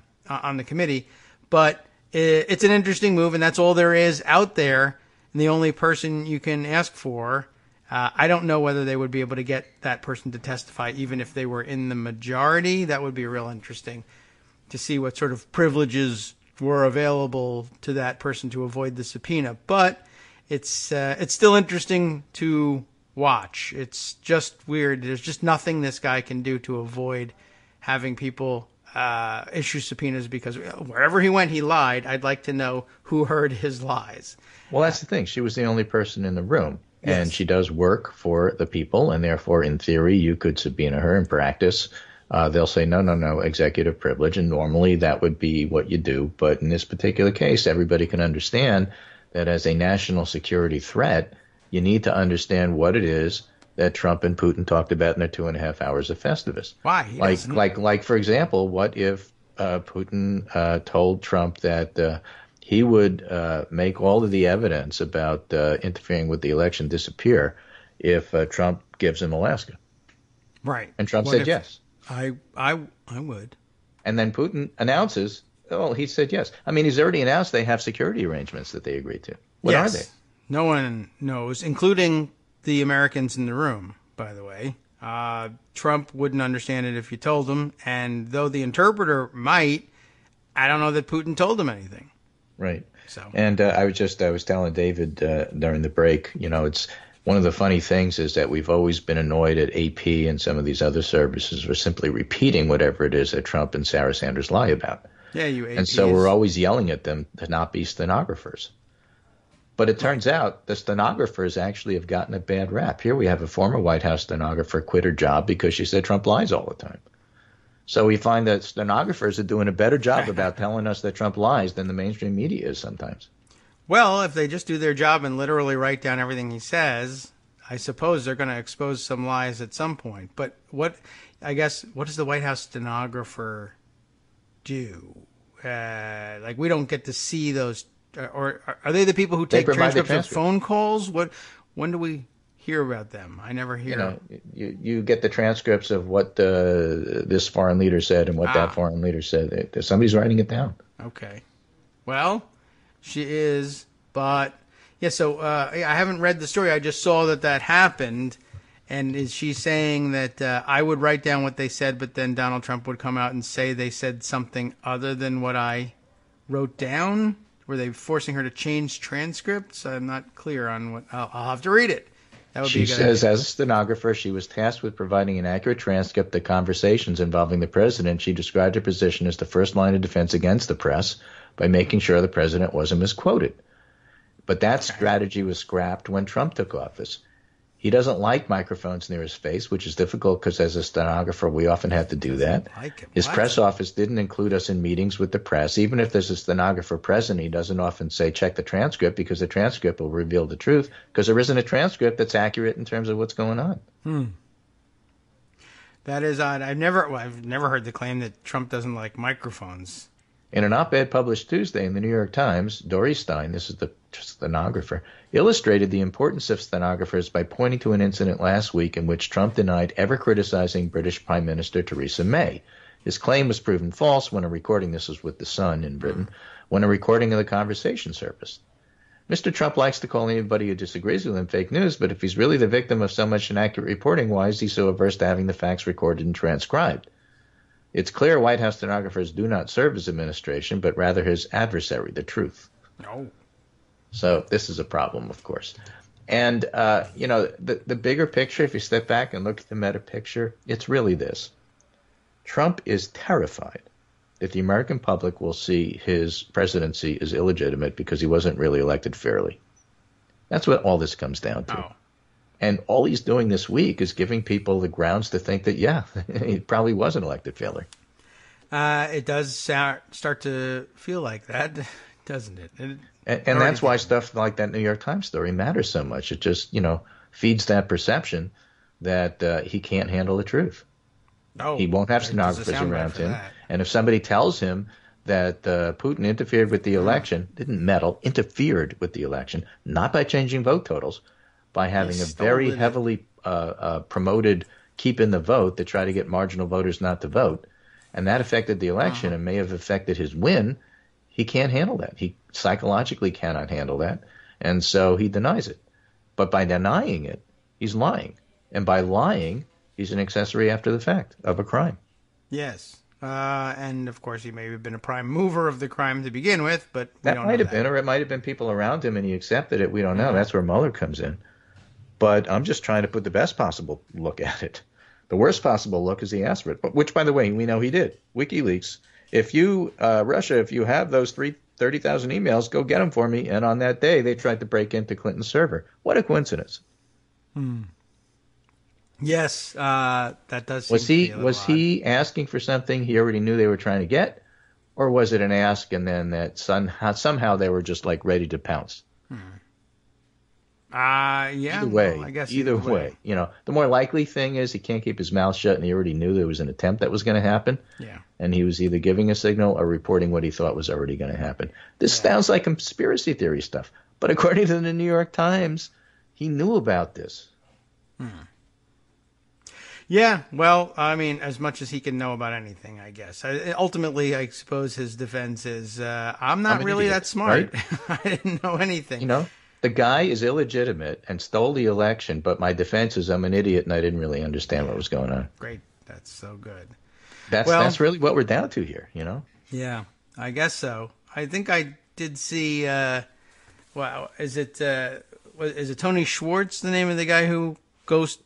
committee. But it's an interesting move, and that's all there is out there, and the only person you can ask for. I don't know whether they would be able to get that person to testify, even if they were in the majority. That would be real interesting to see what sort of privileges were available to that person to avoid the subpoena. But it's still interesting to watch. It's just weird. There's just nothing this guy can do to avoid having people issue subpoenas, because wherever he went, he lied. I'd like to know who heard his lies. Well, that's the thing. She was the only person in the room. And she does work for the people, and therefore, in theory, you could subpoena her. In practice, they'll say, no, executive privilege, and normally that would be what you do. But in this particular case, everybody can understand that as a national security threat, you need to understand what it is that Trump and Putin talked about in their 2.5 hours of Festivus. Why? Like for example, what if Putin told Trump that he would make all of the evidence about interfering with the election disappear if Trump gives him Alaska? Right. And Trump said yes. I would. And then Putin announces, he said yes. I mean, he's already announced they have security arrangements that they agreed to. What are they? No one knows, including the Americans in the room, by the way. Trump wouldn't understand it if you told him, and though the interpreter might, I don't know that Putin told him anything. Right. So. And I was telling David during the break, it's one of the funny things is that we've always been annoyed at AP and some of these other services for simply repeating whatever it is that Trump and Sarah Sanders lie about. Yeah, you APs. And so we're always yelling at them to not be stenographers. But it turns out the stenographers actually have gotten a bad rap. Here we have a former White House stenographer quit her job because she said Trump lies all the time. So we find that stenographers are doing a better job about telling us that Trump lies than the mainstream media is sometimes. Well, if they just do their job and literally write down everything he says, I suppose they're going to expose some lies at some point. But what does the White House stenographer do? We don't get to see those. Or are they the people who take transcripts of phone calls? When do we hear about them? I never hear. You get the transcripts of what this foreign leader said and what that foreign leader said. Somebody's writing it down. Okay. Well, she is, but yeah. So I haven't read the story. I just saw that happened. And is she saying that I would write down what they said, but then Donald Trump would come out and say they said something other than what I wrote down? Were they forcing her to change transcripts? I'm not clear on what. I'll have to read it. That would be a good idea. She says, as a stenographer, she was tasked with providing an accurate transcript of conversations involving the president. She described her position as the first line of defense against the press by making sure the president wasn't misquoted. But that strategy was scrapped when Trump took office. He doesn't like microphones near his face, which is difficult because as a stenographer, we often have to do that. His press office didn't include us in meetings with the press. Even if there's a stenographer present, he doesn't often say, check the transcript, because the transcript will reveal the truth, because there isn't a transcript that's accurate in terms of what's going on. That is odd. I've never heard the claim that Trump doesn't like microphones. In an op-ed published Tuesday in the New York Times, Dory Stein, this is the stenographer, illustrated the importance of stenographers by pointing to an incident last week in which Trump denied ever criticizing British Prime Minister Theresa May. His claim was proven false when a recording, this was with The Sun in Britain, when a recording of the conversation surfaced. Mr. Trump likes to call anybody who disagrees with him fake news, but if he's really the victim of so much inaccurate reporting, why is he so averse to having the facts recorded and transcribed? It's clear White House stenographers do not serve his administration, but rather his adversary, the truth. No. So this is a problem, of course. And, the bigger picture, if you step back and look at the meta picture, it's really this. Trump is terrified that the American public will see his presidency as illegitimate because he wasn't really elected fairly. That's what all this comes down to. Oh. And all he's doing this week is giving people the grounds to think that, he probably wasn't elected fairly. It does start to feel like that, doesn't it? And that's why stuff like that New York Times story matters so much. It just, feeds that perception that he can't handle the truth. Oh, he won't have stenographers around him. That. And if somebody tells him that Putin interfered with the election, didn't meddle, interfered with the election, not by changing vote totals, by having a very heavily promoted keep in the vote to try to get marginal voters not to vote, and that affected the election and may have affected his win, he can't handle that. He psychologically cannot handle that, and so he denies it. But by denying it, he's lying. And by lying, he's an accessory after the fact of a crime. Yes. And, of course, he may have been a prime mover of the crime to begin with, but we don't know that. That might have been, or it might have been people around him and he accepted it. We don't know. That's where Mueller comes in. But I'm just trying to put the best possible look at it. The worst possible look is he asked for it, which, by the way, we know he did. WikiLeaks. If you, Russia, if you have those 30,000 emails, go get them for me. And on that day, they tried to break into Clinton's server. What a coincidence. Yes, that does seem to be a little Was he asking for something he already knew they were trying to get, or was it an ask and then that somehow they were just like ready to pounce? Yeah. Either way, Well, I guess either way, the more likely thing is he can't keep his mouth shut, and he already knew there was an attempt that was going to happen. Yeah. And he was either giving a signal or reporting what he thought was already going to happen. This sounds like conspiracy theory stuff, but according to the New York Times, he knew about this. Yeah, well, I mean, as much as he can know about anything, I guess. Ultimately, I suppose his defense is, I'm not really idiot, that smart. right? I didn't know anything. The guy is illegitimate and stole the election, but my defense is I'm an idiot and I didn't really understand what was going on. Great. That's so good. That's really what we're down to here, Yeah, I guess so. I think I did see, is it Tony Schwartz, the name of the guy who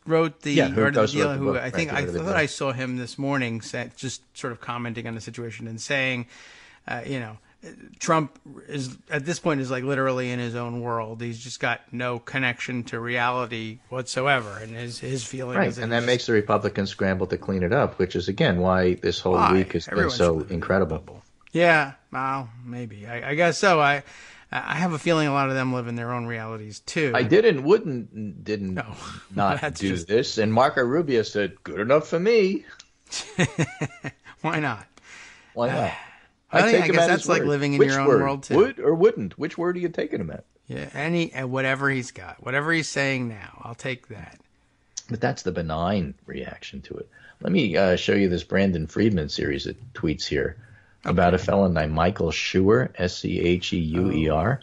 wrote the art of the deal? I thought I saw him this morning just sort of commenting on the situation and saying, Trump is at this point is like literally in his own world. He's just got no connection to reality whatsoever, and his feeling is that makes the Republicans scramble to clean it up, which is again why this whole week has been so incredible. Yeah, well, maybe I guess so. I have a feeling a lot of them live in their own realities too. I didn't not do this, and Marco Rubio said, "Good enough for me." Why not? Why not? I guess that's like living in your own world too. Would or wouldn't? Which word are you taking him at? Yeah, whatever he's got, whatever he's saying now, I'll take that. But that's the benign reaction to it. Let me show you this Brandon Friedman series of tweets here about a fellow named Michael Scheuer, Scheuer,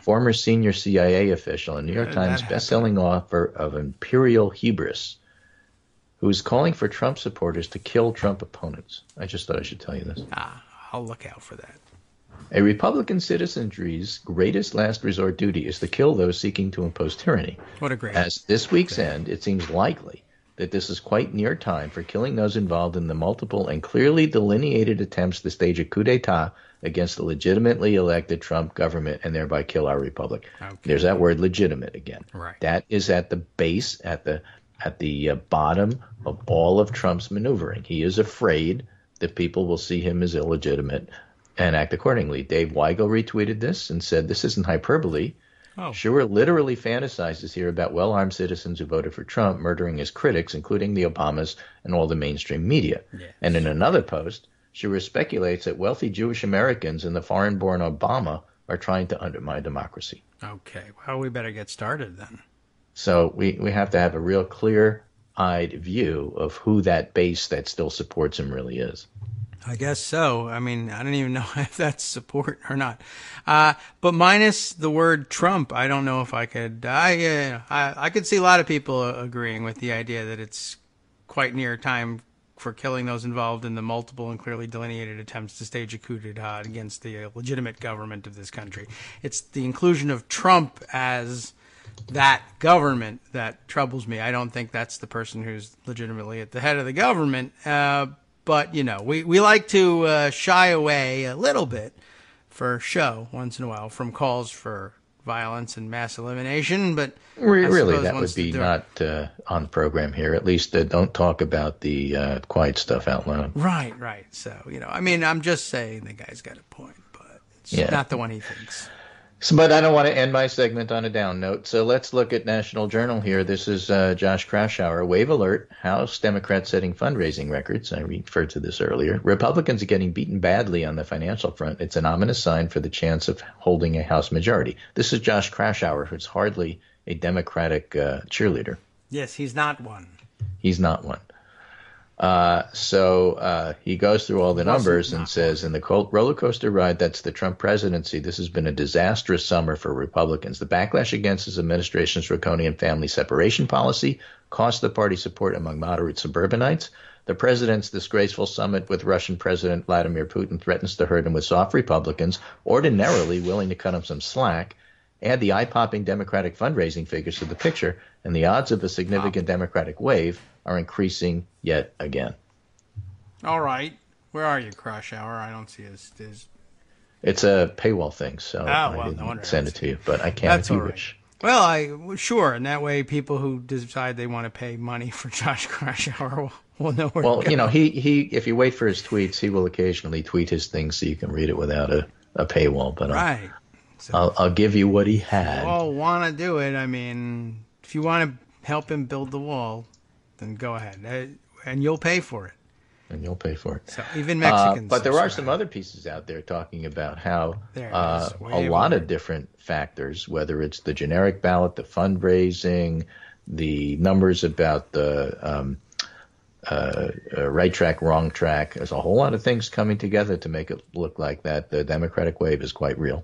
former senior CIA official and New York Times bestselling author of Imperial Hubris, who is calling for Trump supporters to kill Trump opponents. I just thought I should tell you this. I'll look out for that. A Republican citizenry's greatest last resort duty is to kill those seeking to impose tyranny. What a great... As this week's end, it seems likely that this is quite near time for killing those involved in the multiple and clearly delineated attempts to stage a coup d'etat against the legitimately elected Trump government and thereby kill our republic. Okay. There's that word legitimate again. Right. That is at the base, at the bottom of all of Trump's maneuvering. He is afraid that people will see him as illegitimate and act accordingly. Dave Weigel retweeted this and said, "This isn't hyperbole. Scheuer literally fantasizes here about well-armed citizens who voted for Trump murdering his critics, including the Obamas and all the mainstream media." Yes. And in another post, Scheuer speculates that wealthy Jewish Americans and the foreign-born Obama are trying to undermine democracy. Okay, well, we better get started then. So we have to have a real clear-eyed view of who that base that still supports him really is. I guess so. I mean, I don't even know if that's support or not. But minus the word Trump, I don't know if I could. I could see a lot of people agreeing with the idea that it's quite near time for killing those involved in the multiple and clearly delineated attempts to stage a coup d'etat against the legitimate government of this country. It's the inclusion of Trump as that government that troubles me. I don't think that's the person who's legitimately at the head of the government. But, we like to shy away a little bit for show once in a while from calls for violence and mass elimination. But really, that would be not on the program here. At least don't talk about the quiet stuff out loud. Right. So, I'm just saying the guy's got a point, but it's not the one he thinks. But I don't want to end my segment on a down note, so let's look at National Journal here. This is Josh Krasauer. Wave alert, House Democrats setting fundraising records. I referred to this earlier. Republicans are getting beaten badly on the financial front. It's an ominous sign for the chance of holding a House majority. This is Josh Krasauer, who's hardly a Democratic cheerleader. Yes, he's not one. He's not one. So he goes through all the numbers and says, in the roller coaster ride that's the Trump presidency, this has been a disastrous summer for Republicans. The backlash against his administration's draconian family separation policy cost the party support among moderate suburbanites. The president's disgraceful summit with Russian President Vladimir Putin threatens to hurt him with soft Republicans, ordinarily willing to cut him some slack. Add the eye-popping Democratic fundraising figures to the picture, and the odds of a significant Democratic wave are increasing yet again. All right. Where are you, Krasauer? I don't see his... It's a paywall thing, so I didn't send it to you, but I can if you wish. Well, sure, and that way people who decide they want to pay money for Josh Kraushaar will know where to go. He if you wait for his tweets, he will occasionally tweet his things so you can read it without a paywall. But right. I'll give you what he had. If you all want to do it, I mean, if you want to help him build the wall, then go ahead. And you'll pay for it. And you'll pay for it. So even Mexicans. But there are some other pieces out there talking about how a lot of different factors, whether it's the generic ballot, the fundraising, the numbers about the right track, wrong track. There's a whole lot of things coming together to make it look like that the Democratic wave is quite real.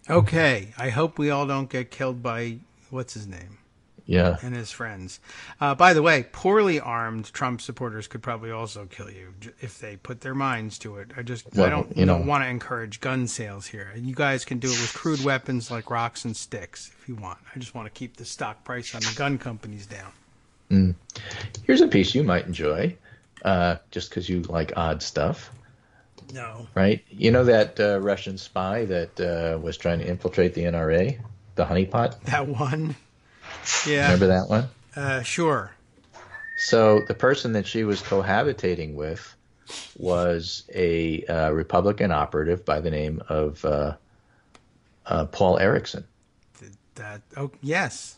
Okay. I hope we all don't get killed by, what's his name? Yeah. And his friends. By the way, poorly armed Trump supporters could probably also kill you if they put their minds to it. I don't want to encourage gun sales here. You guys can do it with crude weapons like rocks and sticks if you want. I just want to keep the stock price on the gun companies down. Here's a piece you might enjoy, just because you like odd stuff. No. Right? You know that Russian spy that was trying to infiltrate the NRA, the honeypot? That one? Yeah. Remember that one? Sure. So the person that she was cohabitating with was a Republican operative by the name of Paul Ericson. Yes.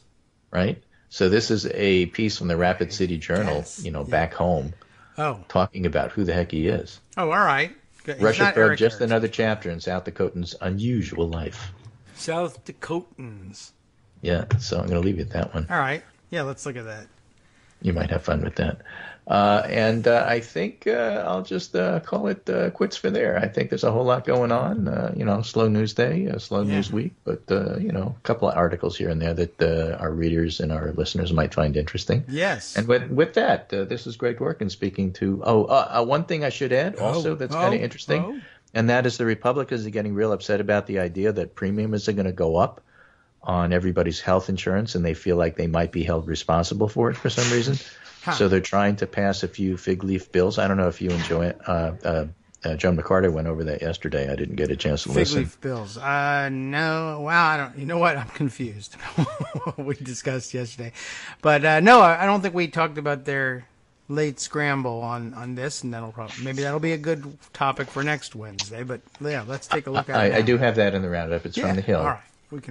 Right? So this is a piece from the Rapid City Journal, back home, talking about who the heck he is. Oh, all right. Russia probed just another chapter in South Dakotans' unusual life. South Dakotans. Yeah, so I'm going to leave you at that one. All right. Yeah, let's look at that. You might have fun with that. And I think I'll just call it quits for there. I think there's a whole lot going on. Slow news day, slow news week, but, a couple of articles here and there that our readers and our listeners might find interesting. Yes. And with that, this is Greg Dworkin speaking to, one thing I should add also that's kind of interesting, and that is the Republicans are getting real upset about the idea that premiums are going to go up on everybody's health insurance, and they feel like they might be held responsible for it for some reason. So they're trying to pass a few fig leaf bills. I don't know if you enjoy it. John McCarter went over that yesterday. I didn't get a chance to listen. Fig leaf bills. No. Well, I don't. You know what? I'm confused. What we discussed yesterday. But no, I don't think we talked about their late scramble on this, and maybe that'll be a good topic for next Wednesday. But yeah, let's take a look at it. I do have that in the roundup. It's from the Hill. All right.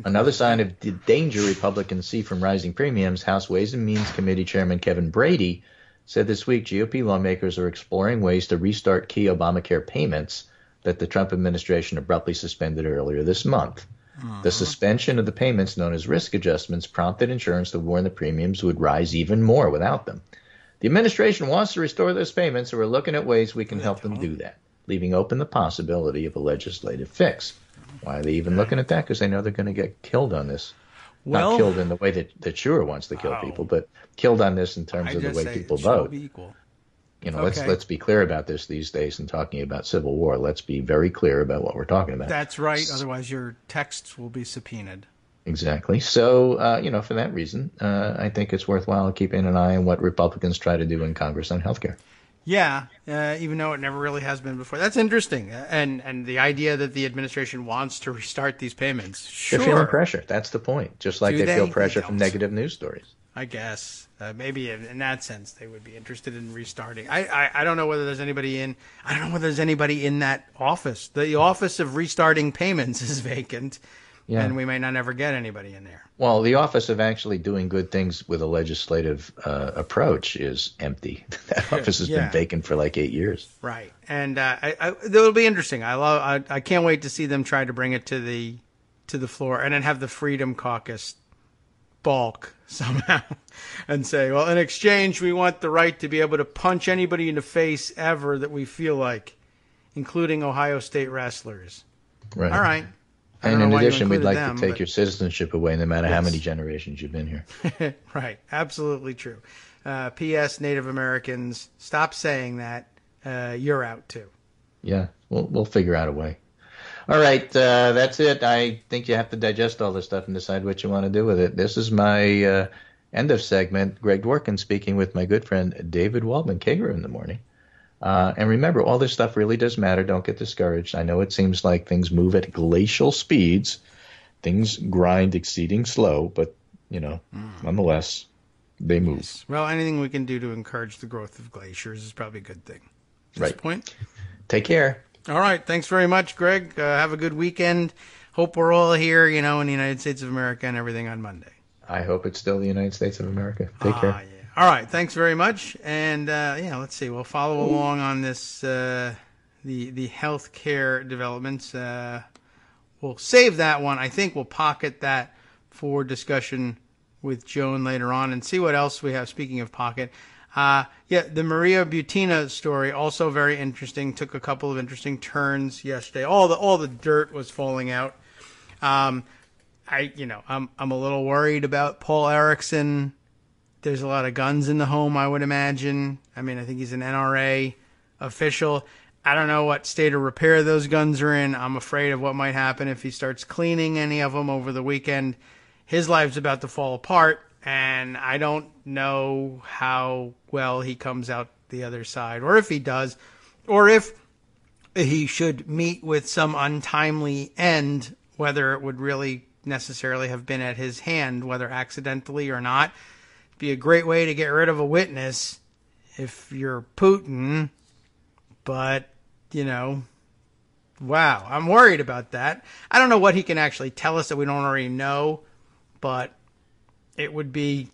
Another sign of the danger Republicans see from rising premiums, House Ways and Means Committee Chairman Kevin Brady said this week GOP lawmakers are exploring ways to restart key Obamacare payments that the Trump administration abruptly suspended earlier this month. The suspension of the payments, known as risk adjustments, prompted insurance to warn the premiums would rise even more without them. The administration wants to restore those payments, and we're looking at ways we can help them do that, leaving open the possibility of a legislative fix. Why are they even looking at that? Because they know they're going to get killed on this. Well, not killed in the way that Schumer wants to kill people, but killed on this in terms of the way people vote. Let's be clear about this these days in talking about civil war. Let's be very clear about what we're talking about. That's right. Otherwise, your texts will be subpoenaed. Exactly. So, for that reason, I think it's worthwhile keeping an eye on what Republicans try to do in Congress on health care. Yeah, even though it never really has been before. That's interesting. And the idea that the administration wants to restart these payments. Sure. They're feeling pressure. That's the point. Just like they feel pressure from negative news stories. I guess. Maybe in that sense they would be interested in restarting. I don't know whether there's anybody in that office. The office of restarting payments is vacant. Yeah. And we may not ever get anybody in there. Well, the office of actually doing good things with a legislative approach is empty. That office has been vacant for like 8 years. Right, and it'll be interesting. I can't wait to see them try to bring it to the floor and then have the Freedom Caucus balk somehow and say, well, in exchange, we want the right to be able to punch anybody in the face ever that we feel like, including Ohio State wrestlers. Right. All right. And in addition, we'd like to take your citizenship away no matter how many generations you've been here. Right. Absolutely true. P.S. Native Americans, stop saying that. You're out, too. Yeah. We'll figure out a way. All right. That's it. I think you have to digest all this stuff and decide what you want to do with it. This is my end of segment. Greg Dworkin speaking with my good friend David Waldman, Kagro in the morning. And remember, all this stuff really does matter. Don't get discouraged. I know it seems like things move at glacial speeds. Things grind exceeding slow, but nonetheless, they move. Yes. Well, anything we can do to encourage the growth of glaciers is probably a good thing. At this point. Take care. All right. Thanks very much, Greg. Have a good weekend. Hope we're all here, in the United States of America and everything on Monday. I hope it's still the United States of America. Take care. Yeah. All right. Thanks very much. And, let's see. We'll follow along on this, the healthcare developments. We'll save that one. I think we'll pocket that for discussion with Joan later on and see what else we have. Speaking of pocket. The Maria Butina story, also very interesting. Took a couple of interesting turns yesterday. All the dirt was falling out. I'm a little worried about Paul Ericson. There's a lot of guns in the home, I would imagine. I think he's an NRA official. I don't know what state of repair those guns are in. I'm afraid of what might happen if he starts cleaning any of them over the weekend. His life's about to fall apart, and I don't know how well he comes out the other side, or if he does, or if he should meet with some untimely end, whether it would really necessarily have been at his hand, whether accidentally or not. It'd be a great way to get rid of a witness if you're Putin, but, wow, I'm worried about that. I don't know what he can actually tell us that we don't already know, but it would be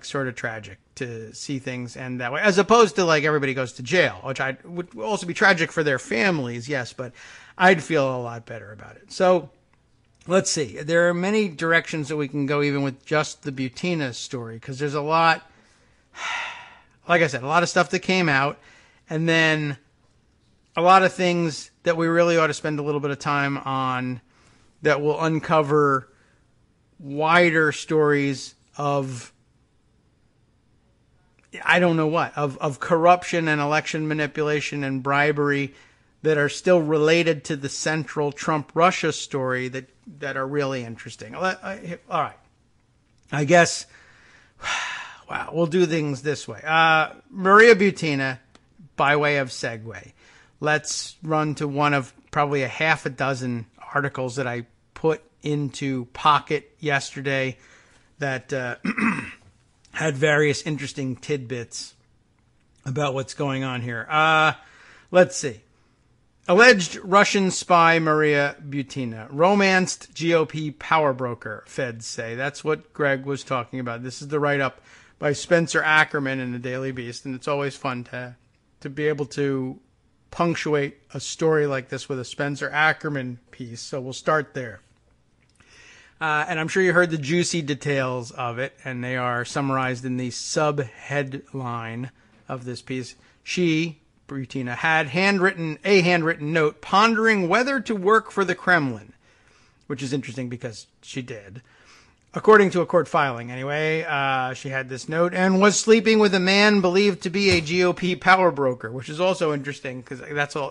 sort of tragic to see things end that way, as opposed to everybody goes to jail, which would also be tragic for their families, yes, but I'd feel a lot better about it. So let's see. There are many directions that we can go even with just the Butina story, because there's a lot, like I said, a lot of stuff that came out, and then a lot of things that we really ought to spend a little bit of time on that will uncover wider stories of, I don't know what, of corruption and election manipulation and bribery that are still related to the central Trump-Russia story that are really interesting. All right. I guess, wow, we'll do things this way. Maria Butina, by way of segue, let's run to one of probably a half a dozen articles that I put into Pocket yesterday that had various interesting tidbits about what's going on here. Let's see. Alleged Russian spy Maria Butina, romanced GOP power broker, feds say. That's what Greg was talking about. This is the write-up by Spencer Ackerman in the Daily Beast, and it's always fun to be able to punctuate a story like this with a Spencer Ackerman piece, so we'll start there. And I'm sure you heard the juicy details of it, and they are summarized in the sub-headline of this piece. She, Butina, had a handwritten note pondering whether to work for the Kremlin, which is interesting because she did. According to a court filing, anyway, she had this note and was sleeping with a man believed to be a GOP power broker, which is also interesting because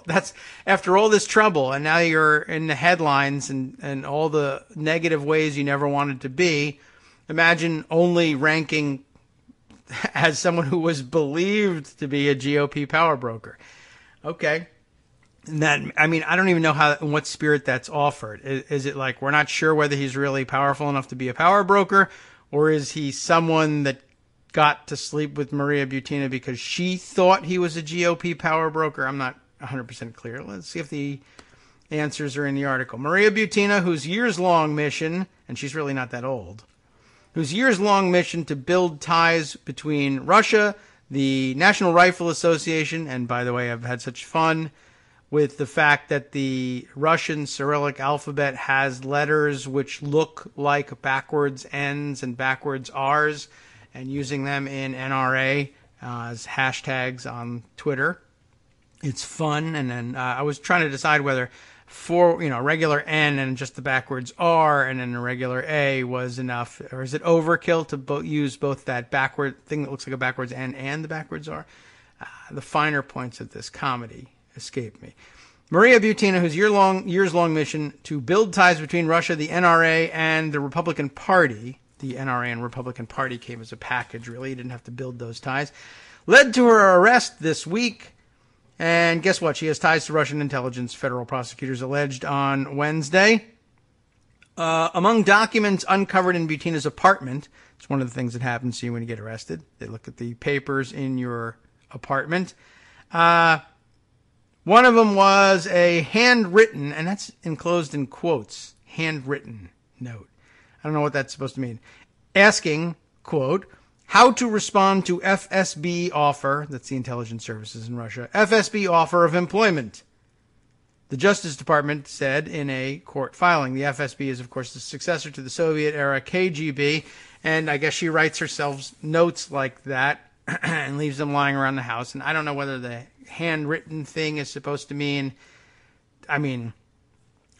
that's after all this trouble, and now you're in the headlines and all the negative ways you never wanted to be. Imagine only ranking as someone who was believed to be a GOP power broker. Okay. I don't even know in what spirit that's offered. Is it like we're not sure whether he's really powerful enough to be a power broker, or is he someone that got to sleep with Maria Butina because she thought he was a GOP power broker? I'm not 100% clear. Let's see if the answers are in the article. Maria Butina, whose years-long mission, and she's really not that old, whose years-long mission to build ties between Russia, the National Rifle Association, and by the way, I've had such fun with the fact that the Russian Cyrillic alphabet has letters which look like backwards N's and backwards R's, and using them in NRA as hashtags on Twitter. It's fun. And then I was trying to decide whether regular N and just the backwards R and then a regular A was enough, or is it overkill to use both that backward thing that looks like a backwards N and the backwards R? The finer points of this comedy escaped me. Maria Butina, whose years-long mission to build ties between Russia, the NRA, and the Republican Party, the NRA and Republican Party came as a package, really. You didn't have to build those ties, led to her arrest this week. And guess what? She has ties to Russian intelligence, federal prosecutors alleged on Wednesday. Among documents uncovered in Butina's apartment, it's one of the things that happens to you when you get arrested. They look at the papers in your apartment. One of them was a handwritten, and that's enclosed in quotes, handwritten note. I don't know what that's supposed to mean. Asking, quote, how to respond to FSB offer, that's the intelligence services in Russia, FSB offer of employment. The Justice Department said in a court filing. The FSB is, of course, the successor to the Soviet-era KGB, and I guess she writes herself notes like that and leaves them lying around the house. And I don't know whether the handwritten thing is supposed to mean, I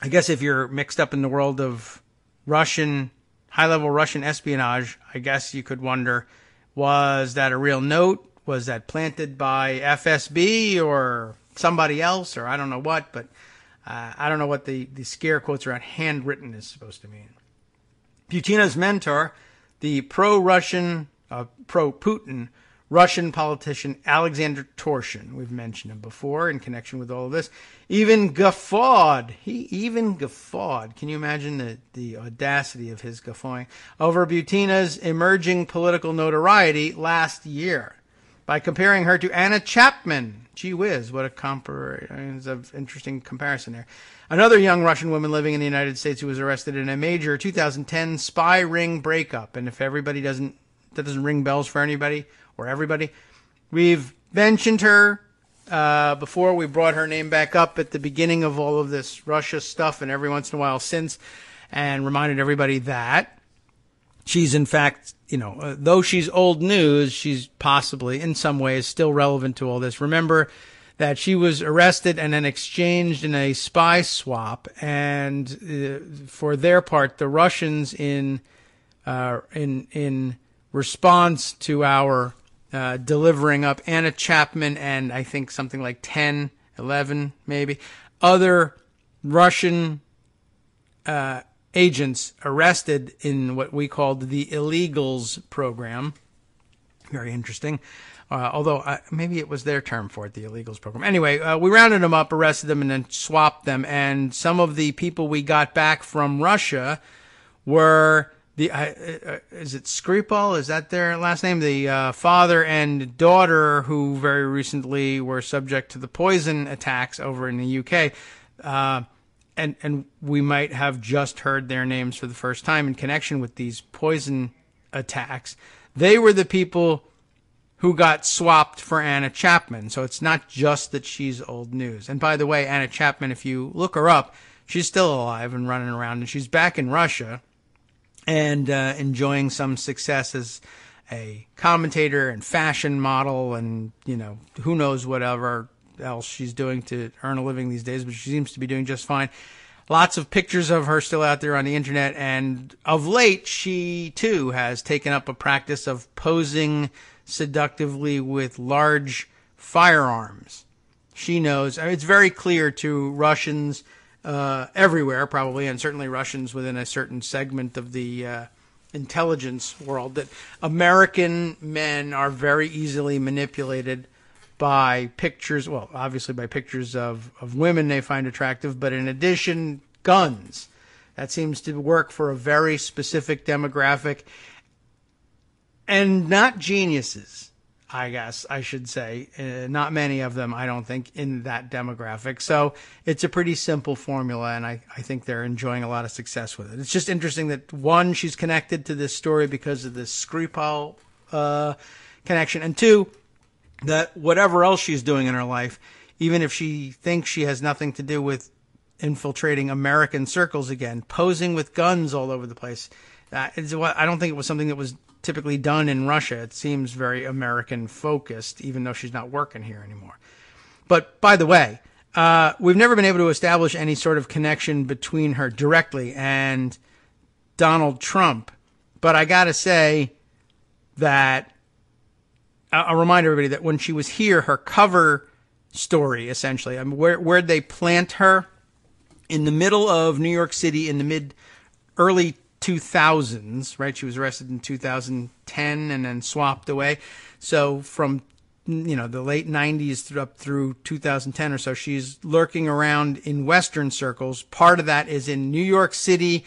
guess if you're mixed up in the world of high-level Russian espionage, I guess you could wonder, was that a real note? Was that planted by FSB or somebody else, or I don't know what, but I don't know what the scare quotes around handwritten is supposed to mean. Butina's mentor, the pro-Russian, pro-Putin Russian politician Alexander Torshin, we've mentioned him before in connection with all of this, even guffawed. He even guffawed. Can you imagine the audacity of his guffawing over Butina's emerging political notoriety last year by comparing her to Anna Chapman. Gee whiz, what it's an interesting comparison there. Another young Russian woman living in the United States who was arrested in a major 2010 spy ring breakup. And if that doesn't ring bells for anybody or everybody, we've mentioned her before. We brought her name back up at the beginning of all of this Russia stuff and every once in a while since, and reminded everybody that she's, in fact, though she's old news, she's possibly, in some ways, still relevant to all this. Remember that she was arrested and then exchanged in a spy swap, and for their part, the Russians, in response to our delivering up Anna Chapman and I think something like 10, 11 maybe, other Russian agents arrested in what we called the illegals program. Very interesting. Although maybe it was their term for it, the illegals program. Anyway, we rounded them up, arrested them, and then swapped them. And some of the people we got back from Russia were is it Skripal? Is that their last name? The father and daughter who very recently were subject to the poison attacks over in the UK. And we might have just heard their names for the first time in connection with these poison attacks. They were the people who got swapped for Anna Chapman. So it's not just that she's old news. And by the way, Anna Chapman, if you look her up, she's still alive and running around, and she's back in Russia and enjoying some success as a commentator and fashion model and, who knows whatever else she's doing to earn a living these days, but she seems to be doing just fine. Lots of pictures of her still out there on the internet, and of late she too has taken up a practice of posing seductively with large firearms. She knows, it's very clear to Russians everywhere probably, and certainly Russians within a certain segment of the intelligence world, that American men are very easily manipulated by pictures, well, obviously by pictures of women they find attractive, but in addition, guns. That seems to work for a very specific demographic, and not geniuses, I guess I should say. Not many of them, I don't think, in that demographic. So it's a pretty simple formula, and I think they're enjoying a lot of success with it. It's just interesting that, one, she's connected to this story because of this Skripal connection, and two, that whatever else she's doing in her life, even if she thinks she has nothing to do with infiltrating American circles again, posing with guns all over the place, I don't think it was something that was typically done in Russia. It seems very American-focused, even though she's not working here anymore. But, by the way, we've never been able to establish any sort of connection between her directly and Donald Trump. But I got to say that I'll remind everybody that when she was here, her cover story, essentially, where'd they plant her? In the middle of New York City in the early 2000s, right? She was arrested in 2010 and then swapped away. So from, the late 90s up through 2010 or so, she's lurking around in Western circles. Part of that is in New York City,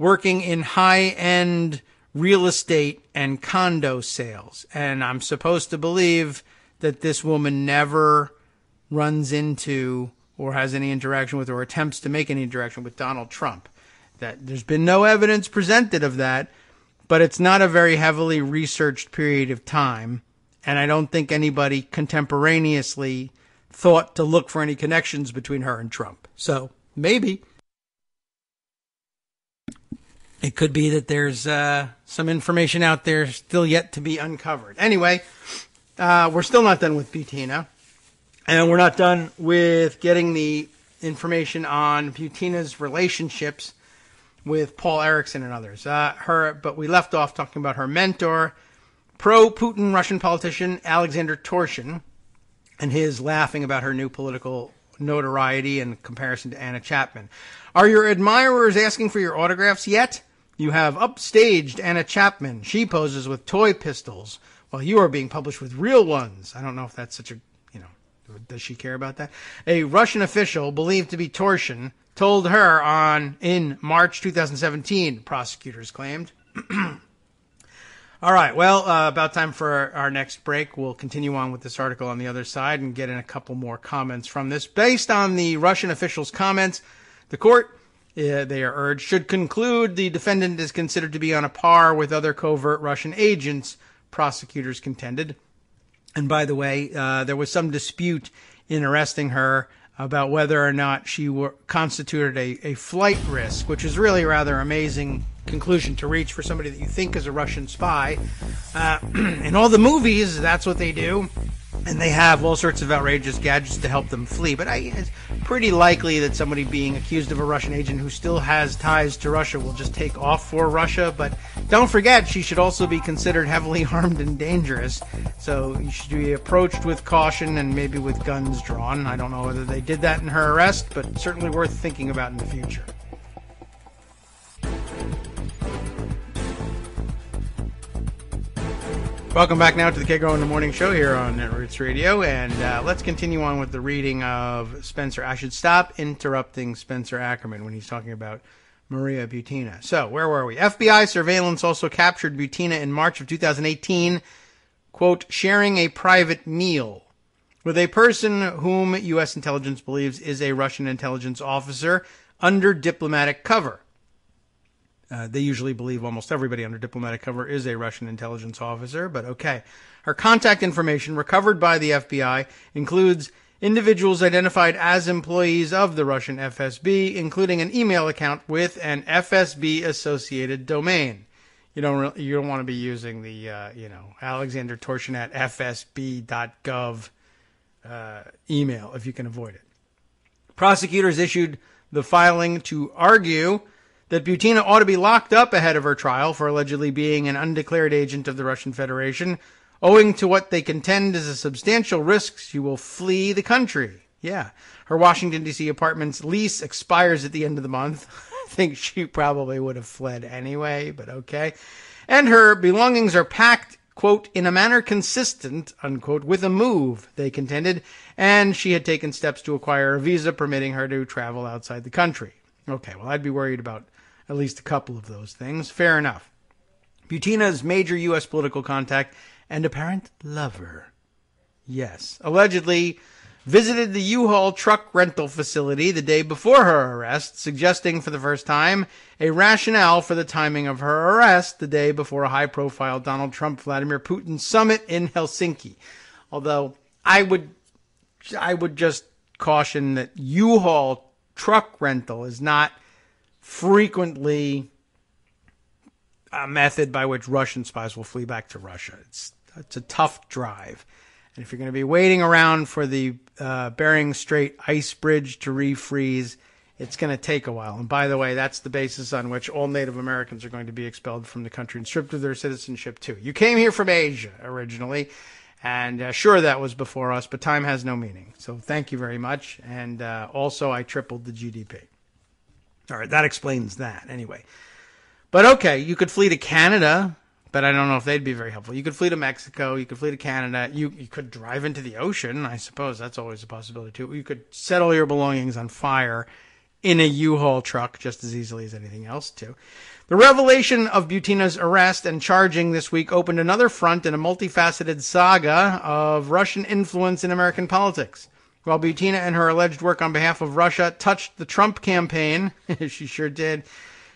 working in high-end real estate and condo sales. And I'm supposed to believe that this woman never runs into or has any interaction with or attempts to make any interaction with Donald Trump. That there's been no evidence presented of that, but it's not a very heavily researched period of time. And I don't think anybody contemporaneously thought to look for any connections between her and Trump. So maybe it could be that there's some information out there still yet to be uncovered. Anyway, we're still not done with Butina. And we're not done with getting the information on Butina's relationships with Paul Ericson and others. But we left off talking about her mentor, pro-Putin Russian politician Alexander Torshin, and his laughing about her new political notoriety in comparison to Anna Chapman. Are your admirers asking for your autographs yet? You have upstaged Anna Chapman. She poses with toy pistols while you are being published with real ones. I don't know if that's such a, does she care about that? A Russian official believed to be Torshin told her in March 2017, prosecutors claimed. All right, well, about time for our next break. We'll continue on with this article on the other side and get in a couple more comments from this. Based on the Russian officials' comments, the court, they are urged, should conclude the defendant is considered to be on a par with other covert Russian agents, prosecutors contended. And by the way, there was some dispute in arresting her about whether or not she constituted a flight risk, which is really a rather amazing conclusion to reach for somebody that you think is a Russian spy. In all the movies, that's what they do. And they have all sorts of outrageous gadgets to help them flee. But it's pretty likely that somebody being accused of a Russian agent who still has ties to Russia will just take off for Russia. But don't forget, she should also be considered heavily armed and dangerous. So you should be approached with caution and maybe with guns drawn. I don't know whether they did that in her arrest, but certainly worth thinking about in the future. Welcome back now to the Kagro in the Morning Show here on Roots Radio, and let's continue on with the reading of Spencer. I should stop interrupting Spencer Ackerman when he's talking about Maria Butina. So, where were we? FBI surveillance also captured Butina in March of 2018, quote, sharing a private meal with a person whom U.S. intelligence believes is a Russian intelligence officer under diplomatic cover. They usually believe almost everybody under diplomatic cover is a Russian intelligence officer, but okay. Her contact information recovered by the FBI includes individuals identified as employees of the Russian FSB, including an email account with an FSB-associated domain. You don't want to be using the Alexander Torshin at fsb.gov email if you can avoid it. Prosecutors issued the filing to argue that Butina ought to be locked up ahead of her trial for allegedly being an undeclared agent of the Russian Federation, owing to what they contend is a substantial risk she will flee the country. Yeah. Her Washington, D.C. apartment's lease expires at the end of the month. I think she probably would have fled anyway, but okay. And her belongings are packed, quote, in a manner consistent, unquote, with a move, they contended, and she had taken steps to acquire a visa permitting her to travel outside the country. Okay, well, I'd be worried about at least a couple of those things. Fair enough. Butina's major U.S. political contact and apparent lover, yes, allegedly visited the U-Haul truck rental facility the day before her arrest, suggesting for the first time a rationale for the timing of her arrest the day before a high-profile Donald Trump-Vladimir Putin summit in Helsinki. Although I would just caution that U-Haul truck rental is not frequently a method by which Russian spies will flee back to Russia. It's a tough drive. And if you're going to be waiting around for the Bering Strait ice bridge to refreeze, it's going to take a while. And by the way, that's the basis on which all Native Americans are going to be expelled from the country and stripped of their citizenship too. You came here from Asia originally, and sure, that was before us, but time has no meaning. So thank you very much. And also, I tripled the GDP. All right, that explains that anyway. But okay, you could flee to Canada, but I don't know if they'd be very helpful. You could flee to Mexico. You could flee to Canada. You could drive into the ocean. I suppose that's always a possibility too. You could set all your belongings on fire in a U-Haul truck just as easily as anything else, too. The revelation of Butina's arrest and charging this week opened another front in a multifaceted saga of Russian influence in American politics. While Butina and her alleged work on behalf of Russia touched the Trump campaign, she sure did,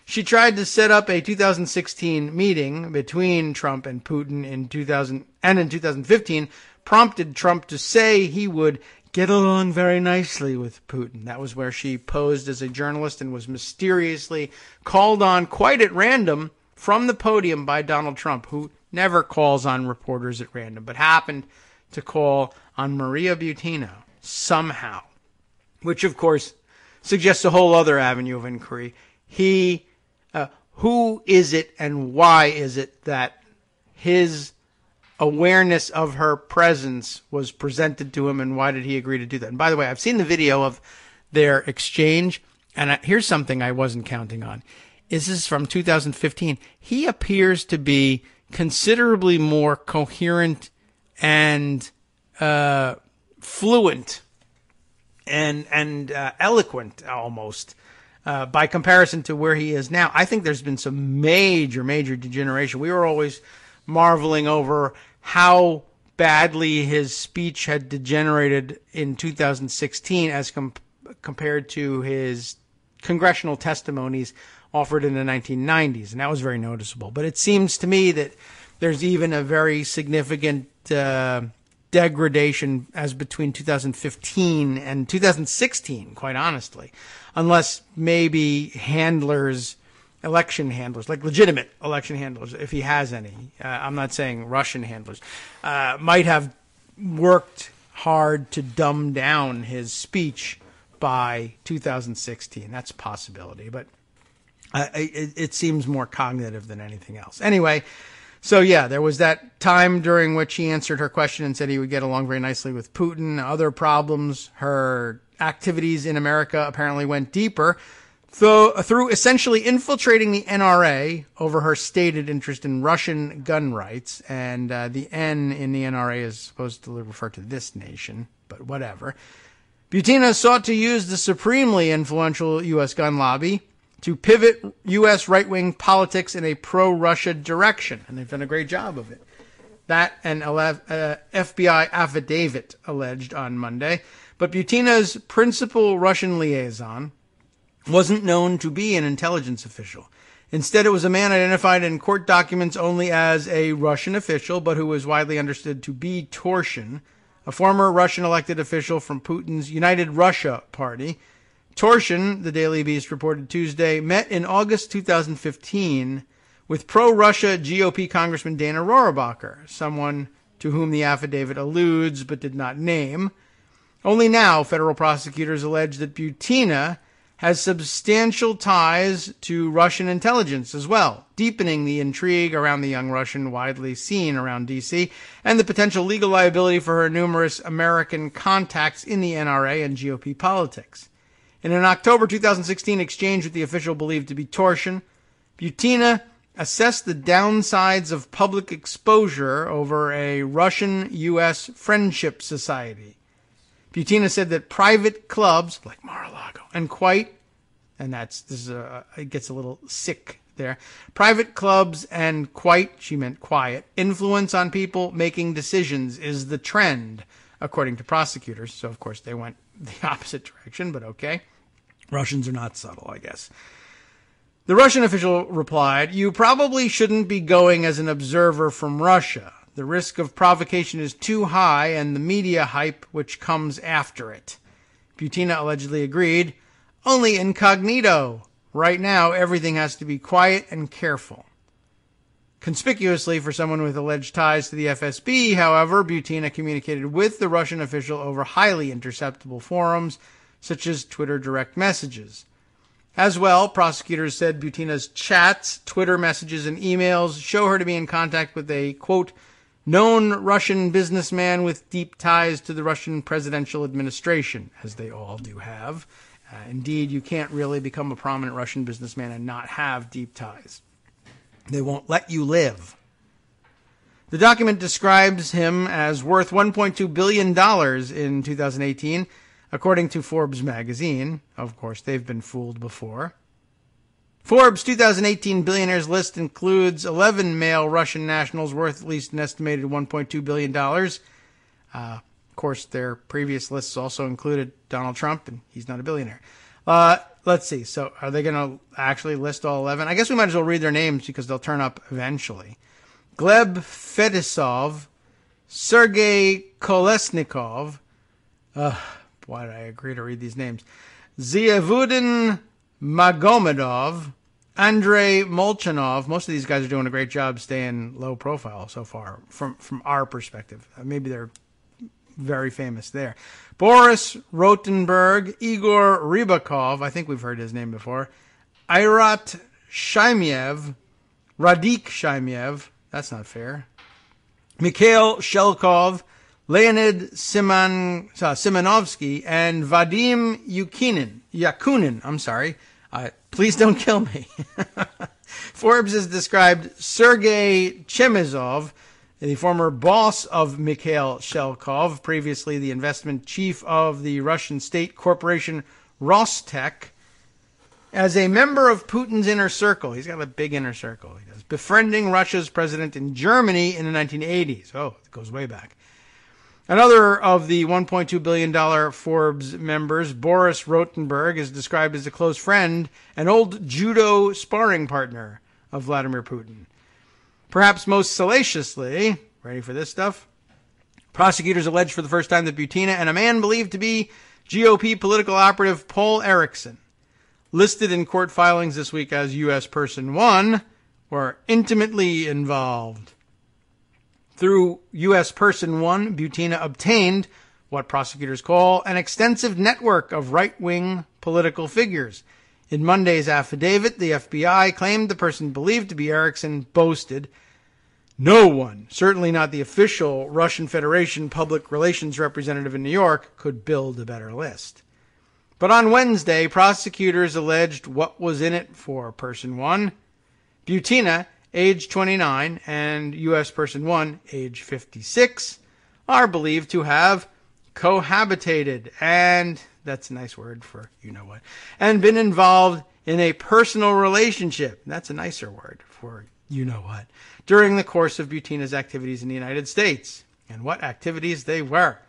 she tried to set up a 2016 meeting between Trump and Putin in 2015, prompted Trump to say he would get along very nicely with Putin. That was where she posed as a journalist and was mysteriously called on quite at random from the podium by Donald Trump, who never calls on reporters at random, but happened to call on Maria Butina somehow, which of course suggests a whole other avenue of inquiry. Who is it and why is it that his awareness of her presence was presented to him, and why did he agree to do that? And by the way, I've seen the video of their exchange, and here's something I wasn't counting on. This is from 2015. He appears to be considerably more coherent and fluent and eloquent almost by comparison to where he is now. I think there's been some major degeneration. We were always marveling over how badly his speech had degenerated in 2016 as compared to his congressional testimonies offered in the 1990s, and that was very noticeable. But it seems to me that there's even a very significant degradation as between 2015 and 2016, quite honestly, unless maybe election handlers, like legitimate election handlers, if he has any, I'm not saying Russian handlers, might have worked hard to dumb down his speech by 2016. That's a possibility, but it seems more cognitive than anything else. Anyway, so yeah, there was that time during which he answered her question and said he would get along very nicely with Putin. Other problems, her activities in America apparently went deeper, through essentially infiltrating the NRA over her stated interest in Russian gun rights. And the N in the NRA is supposed to refer to this nation, but whatever. Butina sought to use the supremely influential U.S. gun lobby to pivot U.S. right-wing politics in a pro-Russia direction, and they've done a great job of it. That and FBI affidavit alleged on Monday. But Butina's principal Russian liaison wasn't known to be an intelligence official. Instead, it was a man identified in court documents only as a Russian official, but who was widely understood to be Torshin, a former Russian elected official from Putin's United Russia party. Torshin, the Daily Beast reported Tuesday, met in August 2015 with pro-Russia GOP Congressman Dana Rohrabacher, someone to whom the affidavit alludes but did not name. Only now, federal prosecutors allege that Butina has substantial ties to Russian intelligence as well, deepening the intrigue around the young Russian widely seen around D.C. and the potential legal liability for her numerous American contacts in the NRA and GOP politics. In an October 2016 exchange with the official believed to be Torshin, Butina assessed the downsides of public exposure over a Russian-U.S. friendship society. Butina said that private clubs like Mar-a-Lago and quite, and it gets a little sick there, private clubs and quite, she meant quiet, influence on people making decisions is the trend, according to prosecutors. So, of course, they went the opposite direction, but okay. Russians are not subtle, I guess. The Russian official replied, "You probably shouldn't be going as an observer from Russia. The risk of provocation is too high and the media hype which comes after it." Butina allegedly agreed, "Only incognito. Right now, everything has to be quiet and careful." Conspicuously for someone with alleged ties to the FSB, however, Butina communicated with the Russian official over highly interceptable forums, such as Twitter direct messages. As well, prosecutors said Butina's chats, Twitter messages, and emails show her to be in contact with a, quote, known Russian businessman with deep ties to the Russian presidential administration, as they all do have. Indeed, you can't really become a prominent Russian businessman and not have deep ties. They won't let you live. The document describes him as worth $1.2 billion in 2018, according to Forbes magazine. Of course, they've been fooled before. Forbes' 2018 billionaires list includes 11 male Russian nationals worth at least an estimated $1.2 billion. Of course, their previous lists also included Donald Trump, and he's not a billionaire. Let's see. So are they going to actually list all 11? I guess we might as well read their names because they'll turn up eventually. Gleb Fedosov, Sergei Kolesnikov. Why did I agree to read these names? Ziavudin Magomedov, Andrei Molchanov. Most of these guys are doing a great job staying low profile so far from our perspective. Maybe they're very famous there. Boris Rotenberg, Igor Rybakov, I think we've heard his name before, Airat Shaimiev, Radik Shaimiev, that's not fair, Mikhail Shelkov, Leonid Simonovsky, and Vadim Yakunin. Please don't kill me. Forbes has described Sergei Chemezov, the former boss of Mikhail Shelkov, previously the investment chief of the Russian state corporation Rostec, as a member of Putin's inner circle. He's got a big inner circle. He does. Befriending Russia's president in Germany in the 1980s. Oh, it goes way back. Another of the $1.2 billion Forbes members, Boris Rotenberg, is described as a close friend and old judo sparring partner of Vladimir Putin. Perhaps most salaciously, ready for this stuff, prosecutors allege for the first time that Butina and a man believed to be GOP political operative Paul Ericson, listed in court filings this week as U.S. Person 1, were intimately involved. Through U.S. Person 1, Butina obtained what prosecutors call an extensive network of right-wing political figures. In Monday's affidavit, the FBI claimed the person believed to be Ericson boasted, "No one, certainly not the official Russian Federation public relations representative in New York, could build a better list." But on Wednesday, prosecutors alleged what was in it for Person 1. Butina, age 29, and U.S. Person 1, age 56, are believed to have cohabitated, and that's a nice word for you-know-what, and been involved in a personal relationship, that's a nicer word for you-know-what, during the course of Butina's activities in the United States. And what activities they were.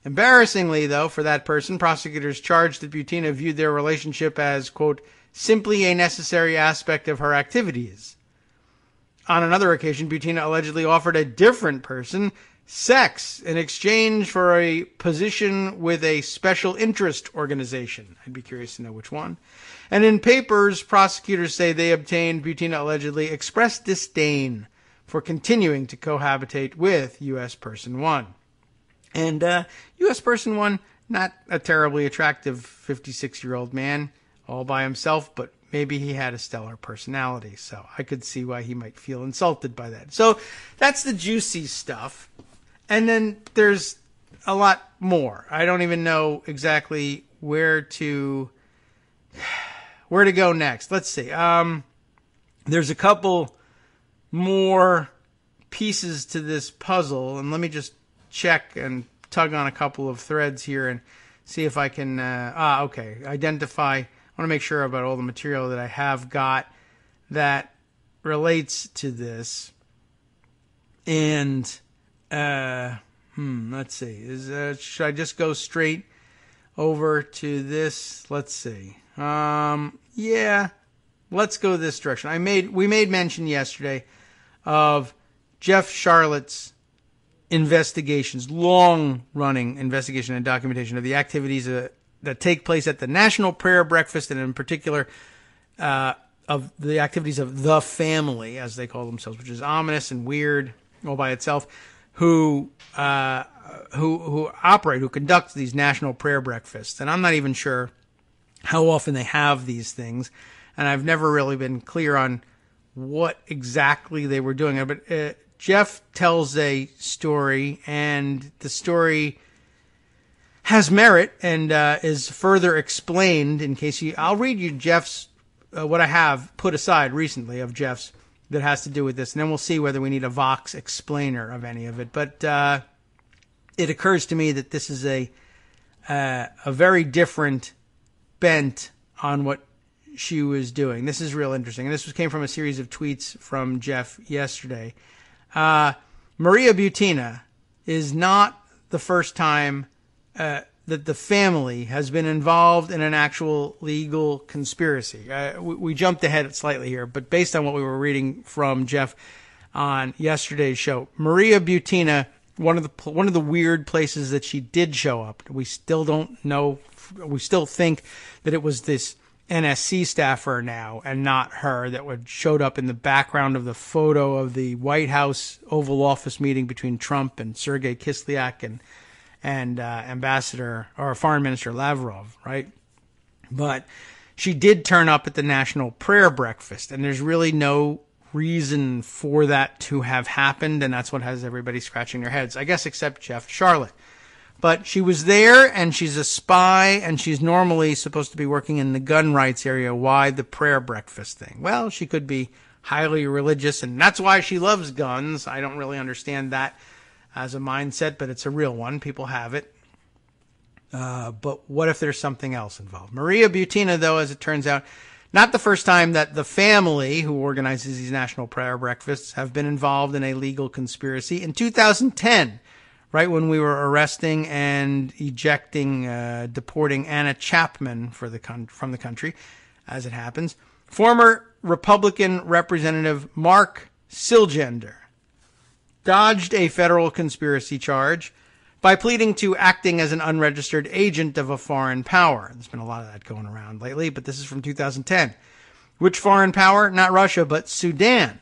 Embarrassingly, though, for that person, prosecutors charged that Butina viewed their relationship as, quote, simply a necessary aspect of her activities. On another occasion, Butina allegedly offered a different person sex in exchange for a position with a special interest organization. I'd be curious to know which one. And in papers, prosecutors say they obtained, Butina allegedly expressed disdain for continuing to cohabitate with U.S. Person 1. And U.S. Person 1, not a terribly attractive 56-year-old man all by himself, but maybe he had a stellar personality, so I could see why he might feel insulted by that. So that's the juicy stuff. And then there's a lot more. I don't even know exactly where to go next. Let's see. There's a couple more pieces to this puzzle, and let me just check and tug on a couple of threads here and see if I can identify. I want to make sure about all the material that I have got that relates to this. And let's see. Should I just go straight over to this? Let's see. Yeah, let's go this direction. We made mention yesterday of Jeff Charlotte's investigations, long-running investigation and documentation of the activities that take place at the National Prayer Breakfast, and in particular of the activities of the family, as they call themselves, which is ominous and weird all by itself, who conduct these National Prayer Breakfasts. And I'm not even sure how often they have these things, and I've never really been clear on what exactly they were doing. But Jeff tells a story, and the story has merit and is further explained. In case I'll read you Jeff's what I have put aside recently of Jeff's that has to do with this, and then we'll see whether we need a Vox explainer of any of it. But it occurs to me that this is a very different bent on what she was doing. This is real interesting. And this came from a series of tweets from Jeff yesterday. Maria Butina is not the first time that the family has been involved in an actual legal conspiracy. We jumped ahead slightly here, but based on what we were reading from Jeff on yesterday's show, Maria Butina, one of the weird places that she did show up, we still don't know. We still think that it was this NSC staffer now and not her that showed up in the background of the photo of the White House Oval Office meeting between Trump and Sergei Kislyak and Ambassador or Foreign Minister Lavrov, right? But she did turn up at the National Prayer Breakfast, and there's really no reason for that to have happened, and that's what has everybody scratching their heads, I guess, except Jeff Charlotte. But she was there, and she's a spy, and she's normally supposed to be working in the gun rights area. Why the prayer breakfast thing? Well, she could be highly religious, and that's why she loves guns. I don't really understand that as a mindset, but it's a real one. People have it. But what if there's something else involved? Maria Butina, though, as it turns out, not the first time that the family who organizes these national prayer breakfasts have been involved in a legal conspiracy. In 2010, right when we were arresting and ejecting, deporting Anna Chapman from the country, as it happens, former Republican Representative Mark Silgender dodged a federal conspiracy charge by pleading to acting as an unregistered agent of a foreign power. There's been a lot of that going around lately, but this is from 2010. Which foreign power? Not Russia, but Sudan,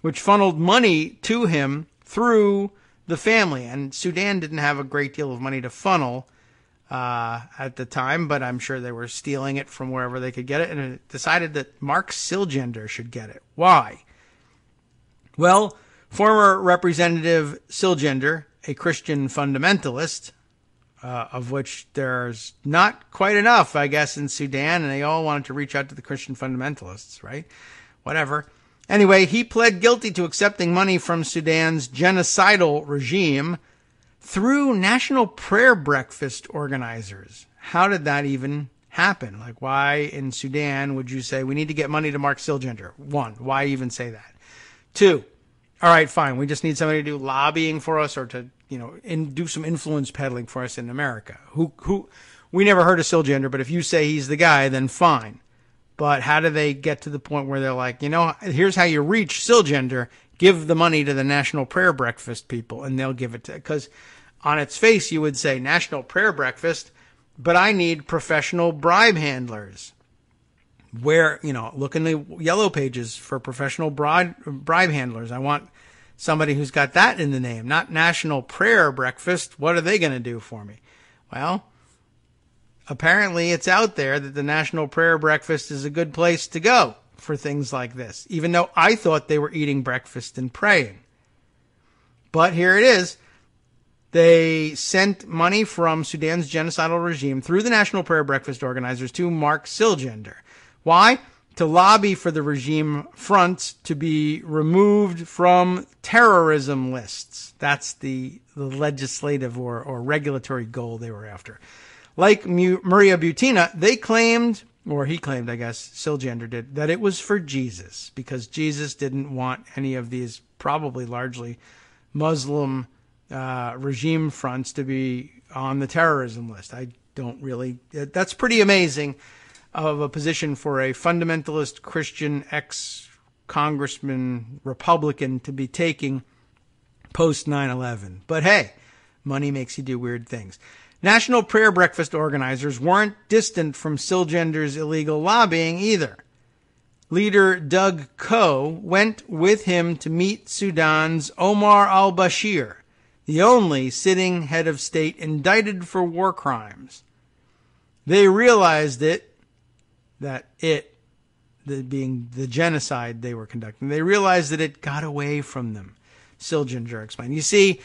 which funneled money to him through the family. And Sudan didn't have a great deal of money to funnel at the time, but I'm sure they were stealing it from wherever they could get it, and it decided that Mark Silgender should get it. Why? Well, former Representative Silgender, a Christian fundamentalist, of which there's not quite enough, I guess, in Sudan, and they all wanted to reach out to the Christian fundamentalists, right? Whatever. Anyway, he pled guilty to accepting money from Sudan's genocidal regime through National Prayer Breakfast organizers. How did that even happen? Like, why in Sudan would you say, we need to get money to Mark Silgender? One, why even say that? Two, all right, fine, we just need somebody to do lobbying for us or to, do some influence peddling for us in America. We never heard of Silgender, but if you say he's the guy, then fine. But how do they get to the point where they're like, here's how you reach Silgender, give the money to the National Prayer Breakfast people, and they'll give it to, because on its face you would say National Prayer Breakfast, but I need professional bribe handlers. Where, look in the yellow pages for professional bribe handlers. I want somebody who's got that in the name, not National Prayer Breakfast. What are they going to do for me? Well, apparently it's out there that the National Prayer Breakfast is a good place to go for things like this, even though I thought they were eating breakfast and praying. But here it is. They sent money from Sudan's genocidal regime through the National Prayer Breakfast organizers to Mark Silgender. Why? To lobby for the regime fronts to be removed from terrorism lists. That's the legislative or regulatory goal they were after. Like Maria Butina, they claimed, or he claimed, I guess, Silgender did, that it was for Jesus, because Jesus didn't want any of these probably largely Muslim regime fronts to be on the terrorism list. That's pretty amazing of a position for a fundamentalist Christian ex-congressman Republican to be taking post 9/11. But hey, money makes you do weird things. National Prayer Breakfast organizers weren't distant from Silgender's illegal lobbying either. Leader Doug Coe went with him to meet Sudan's Omar al-Bashir, the only sitting head of state indicted for war crimes. They realized being the genocide they were conducting, they realized that it got away from them, Silgender explained. You see,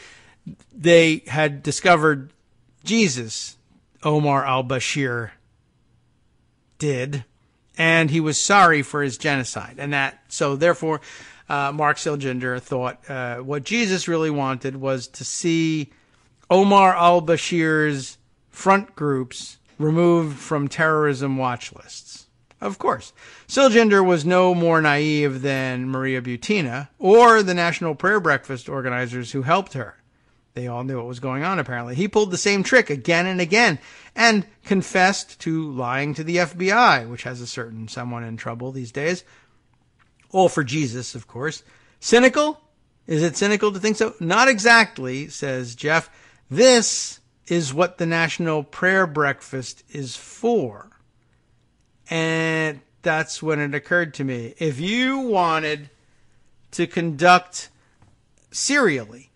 they had discovered Jesus, Omar al-Bashir did, and he was sorry for his genocide. So therefore, Mark Silgender thought what Jesus really wanted was to see Omar al-Bashir's front groups removed from terrorism watch lists. Of course. Siljander was no more naive than Maria Butina or the National Prayer Breakfast organizers who helped her. They all knew what was going on, apparently. He pulled the same trick again and again and confessed to lying to the FBI, which has a certain someone in trouble these days. All for Jesus, of course. Cynical? Is it cynical to think so? Not exactly, says Jeff. This is what the National Prayer Breakfast is for. And that's when it occurred to me. If you wanted to conduct serially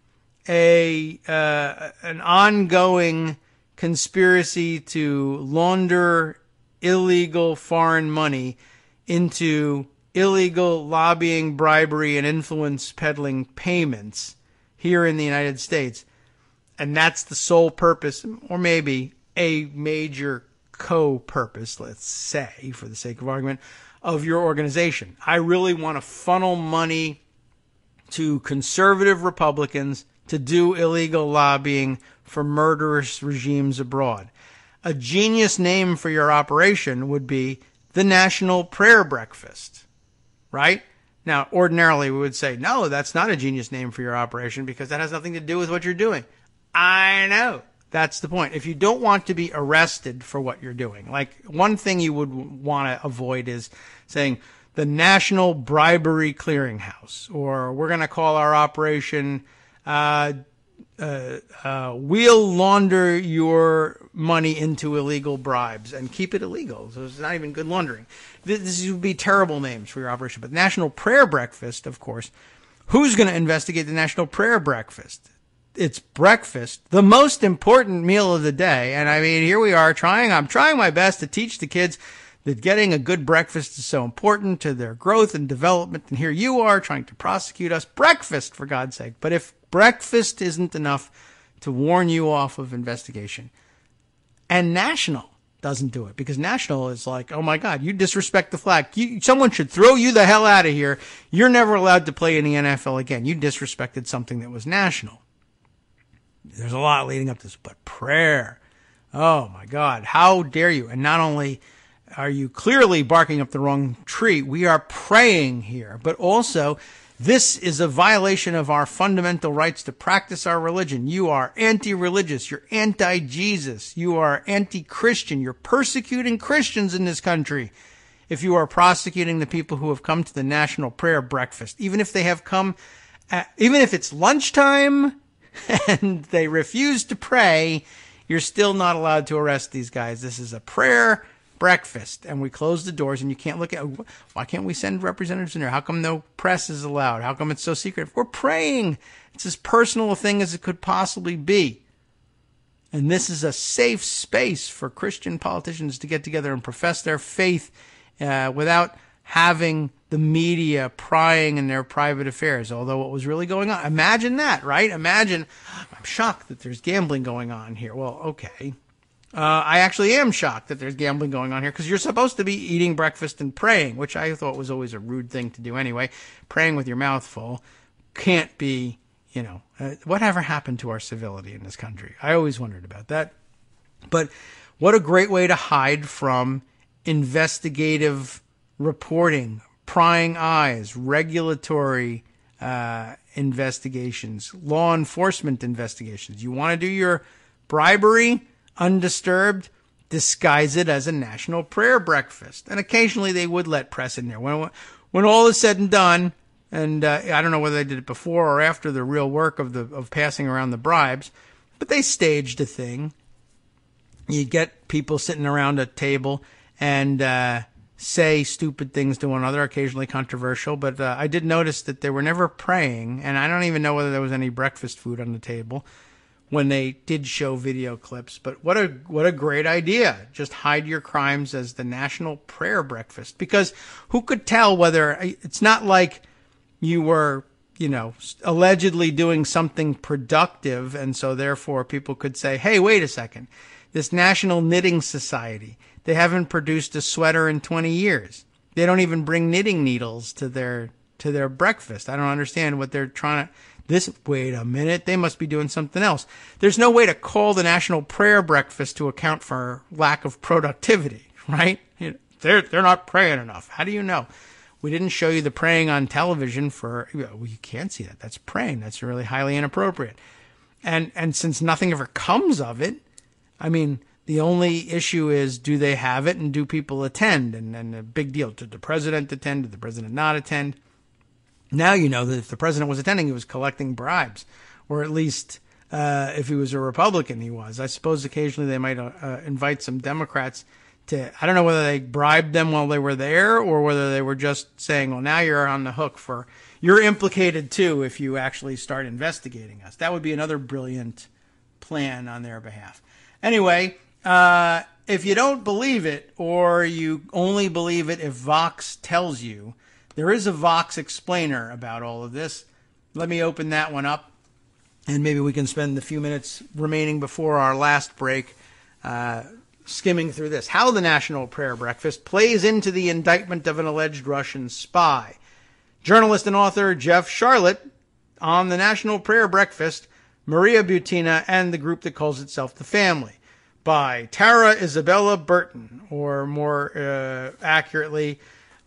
an ongoing conspiracy to launder illegal foreign money into illegal lobbying, bribery, and influence peddling payments here in the United States, and that's the sole purpose, or maybe a major co-purpose, let's say, for the sake of argument, of your organization. I really want to funnel money to conservative Republicans to do illegal lobbying for murderous regimes abroad. A genius name for your operation would be the National Prayer Breakfast, right? Now, ordinarily we would say, no, that's not a genius name for your operation because that has nothing to do with what you're doing. I know. That's the point. If you don't want to be arrested for what you're doing, like one thing you would want to avoid is saying the National Bribery Clearinghouse, or we're going to call our operation we'll launder your money into illegal bribes and keep it illegal. So it's not even good laundering. This would be terrible names for your operation. But National Prayer Breakfast, of course, who's going to investigate the National Prayer Breakfast? It's breakfast, the most important meal of the day. And I mean, here we are I'm trying my best to teach the kids that getting a good breakfast is so important to their growth and development. And here you are trying to prosecute us. Breakfast, for God's sake. But if breakfast isn't enough to warn you off of investigation, and National doesn't do it, because National is like, oh my God, you disrespect the flag. Someone should throw you the hell out of here. You're never allowed to play in the NFL again. You disrespected something that was national. There's a lot leading up to this, but prayer. Oh my God, how dare you? And not only are you clearly barking up the wrong tree, we are praying here, but also this is a violation of our fundamental rights to practice our religion. You are anti-religious. You're anti-Jesus. You are anti-Christian. You're persecuting Christians in this country if you are prosecuting the people who have come to the National Prayer Breakfast. Even if they have come, even if it's lunchtime and they refuse to pray, you're still not allowed to arrest these guys. This is a prayer breakfast, and we close the doors, and you can't look at. Why can't we send representatives in there? How come no press is allowed? How come it's so secret? We're praying. It's as personal a thing as it could possibly be. And this is a safe space for Christian politicians to get together and profess their faith without having the media prying in their private affairs. Although what was really going on, imagine that, right? Imagine, I'm shocked that there's gambling going on here. Well, okay. I actually am shocked that there's gambling going on here, because you're supposed to be eating breakfast and praying, which I thought was always a rude thing to do anyway. Praying with your mouth full can't be, whatever happened to our civility in this country? I always wondered about that. But what a great way to hide from investigative reporting, prying eyes, regulatory investigations, law enforcement investigations. You want to do your bribery undisturbed, disguise it as a National Prayer Breakfast. And occasionally they would let press in there. When all is said and done, and I don't know whether they did it before or after the real work of passing around the bribes, but they staged a thing. You get people sitting around a table and say stupid things to one another, occasionally controversial, but I did notice that they were never praying, and I don't even know whether there was any breakfast food on the table when they did show video clips. But what a great idea. Just hide your crimes as the National Prayer Breakfast. Because who could tell whether, it's not like you were, allegedly doing something productive, and so therefore people could say, hey, wait a second, this National Knitting Society, they haven't produced a sweater in 20 years. They don't even bring knitting needles to their breakfast. I don't understand what they're trying to. Wait a minute, they must be doing something else. There's no way to call the National Prayer Breakfast to account for lack of productivity, right? They're not praying enough. How do you know? We didn't show you the praying on television well, you can't see that. That's praying. That's really highly inappropriate. And since nothing ever comes of it, I mean, the only issue is, do they have it and do people attend? And a big deal. Did the president attend? Did the president not attend? Now you know that if the president was attending, he was collecting bribes, or at least if he was a Republican, he was. I suppose occasionally they might invite some Democrats to, I don't know whether they bribed them while they were there or whether they were just saying, well, now you're on the hook you're implicated too if you actually start investigating us. That would be another brilliant plan on their behalf. Anyway, if you don't believe it, or you only believe it if Vox tells you, there is a Vox explainer about all of this. Let me open that one up, and maybe we can spend the few minutes remaining before our last break skimming through this. How the National Prayer Breakfast plays into the indictment of an alleged Russian spy. Journalist and author Jeff Charlotte on the National Prayer Breakfast, Maria Butina, and the group that calls itself The Family, by Tara Isabella Burton, or more accurately,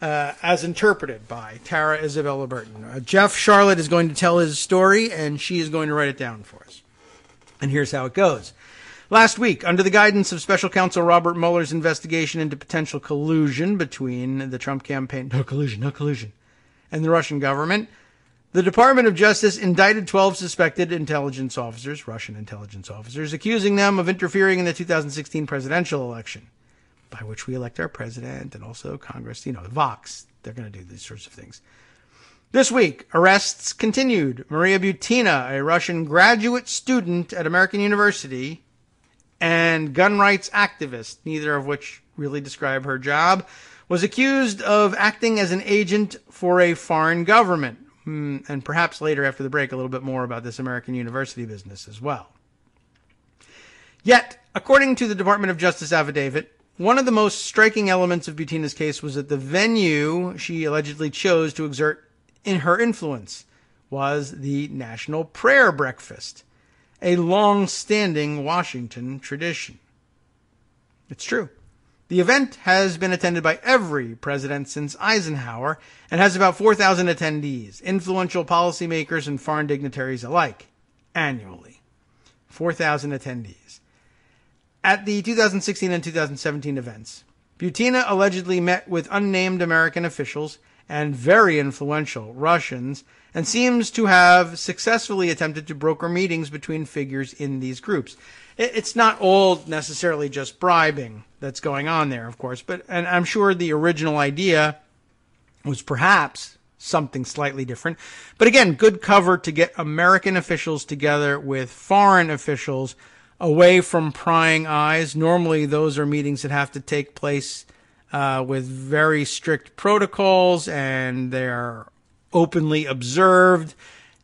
as interpreted by Tara Isabella Burton. Jeff Charlotte is going to tell his story, and she is going to write it down for us. And here's how it goes. Last week, under the guidance of Special Counsel Robert Mueller's investigation into potential collusion between the Trump campaign, no collusion, and the Russian government, the Department of Justice indicted 12 suspected intelligence officers, Russian intelligence officers, accusing them of interfering in the 2016 presidential election, by which we elect our president and also Congress, Vox. They're going to do these sorts of things. This week, arrests continued. Maria Butina, a Russian graduate student at American University, and gun rights activist, neither of which really describe her job, was accused of acting as an agent for a foreign government. And perhaps later after the break, a little bit more about this American University business as well. Yet, according to the Department of Justice affidavit, one of the most striking elements of Butina's case was that the venue she allegedly chose to exert in her influence was the National Prayer Breakfast, a long-standing Washington tradition. It's true. The event has been attended by every president since Eisenhower and has about 4,000 attendees, influential policymakers and foreign dignitaries alike, annually. 4,000 attendees. At the 2016 and 2017 events, Butina allegedly met with unnamed American officials and very influential Russians, and seems to have successfully attempted to broker meetings between figures in these groups. It's not all necessarily just bribing that's going on there, of course, and I'm sure the original idea was perhaps something slightly different. But again, good cover to get American officials together with foreign officials away from prying eyes. Normally, those are meetings that have to take place with very strict protocols, and they're openly observed,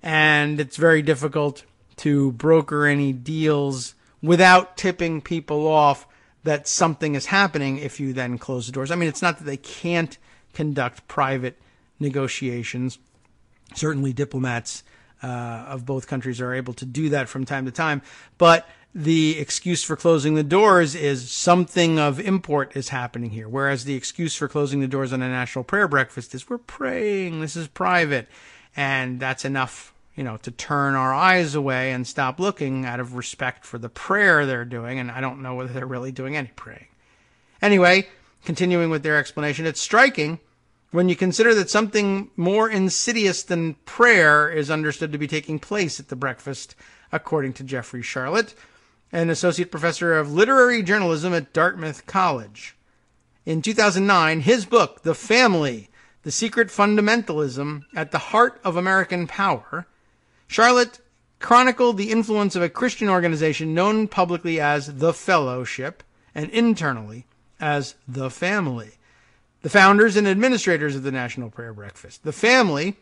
and it's very difficult to broker any deals without tipping people off that something is happening if you then close the doors. I mean, it's not that they can't conduct private negotiations. Certainly diplomats of both countries are able to do that from time to time, but the excuse for closing the doors is something of import is happening here, whereas the excuse for closing the doors on a National Prayer Breakfast is we're praying, this is private, and that's enough, to turn our eyes away and stop looking out of respect for the prayer they're doing, and I don't know whether they're really doing any praying. Anyway, continuing with their explanation, it's striking when you consider that something more insidious than prayer is understood to be taking place at the breakfast, according to Jeffrey Charlotte, an associate professor of literary journalism at Dartmouth College. In 2009, his book, The Family, The Secret Fundamentalism at the Heart of American Power, Charlotte chronicled the influence of a Christian organization known publicly as The Fellowship and internally as The Family, the founders and administrators of the National Prayer Breakfast. The Family,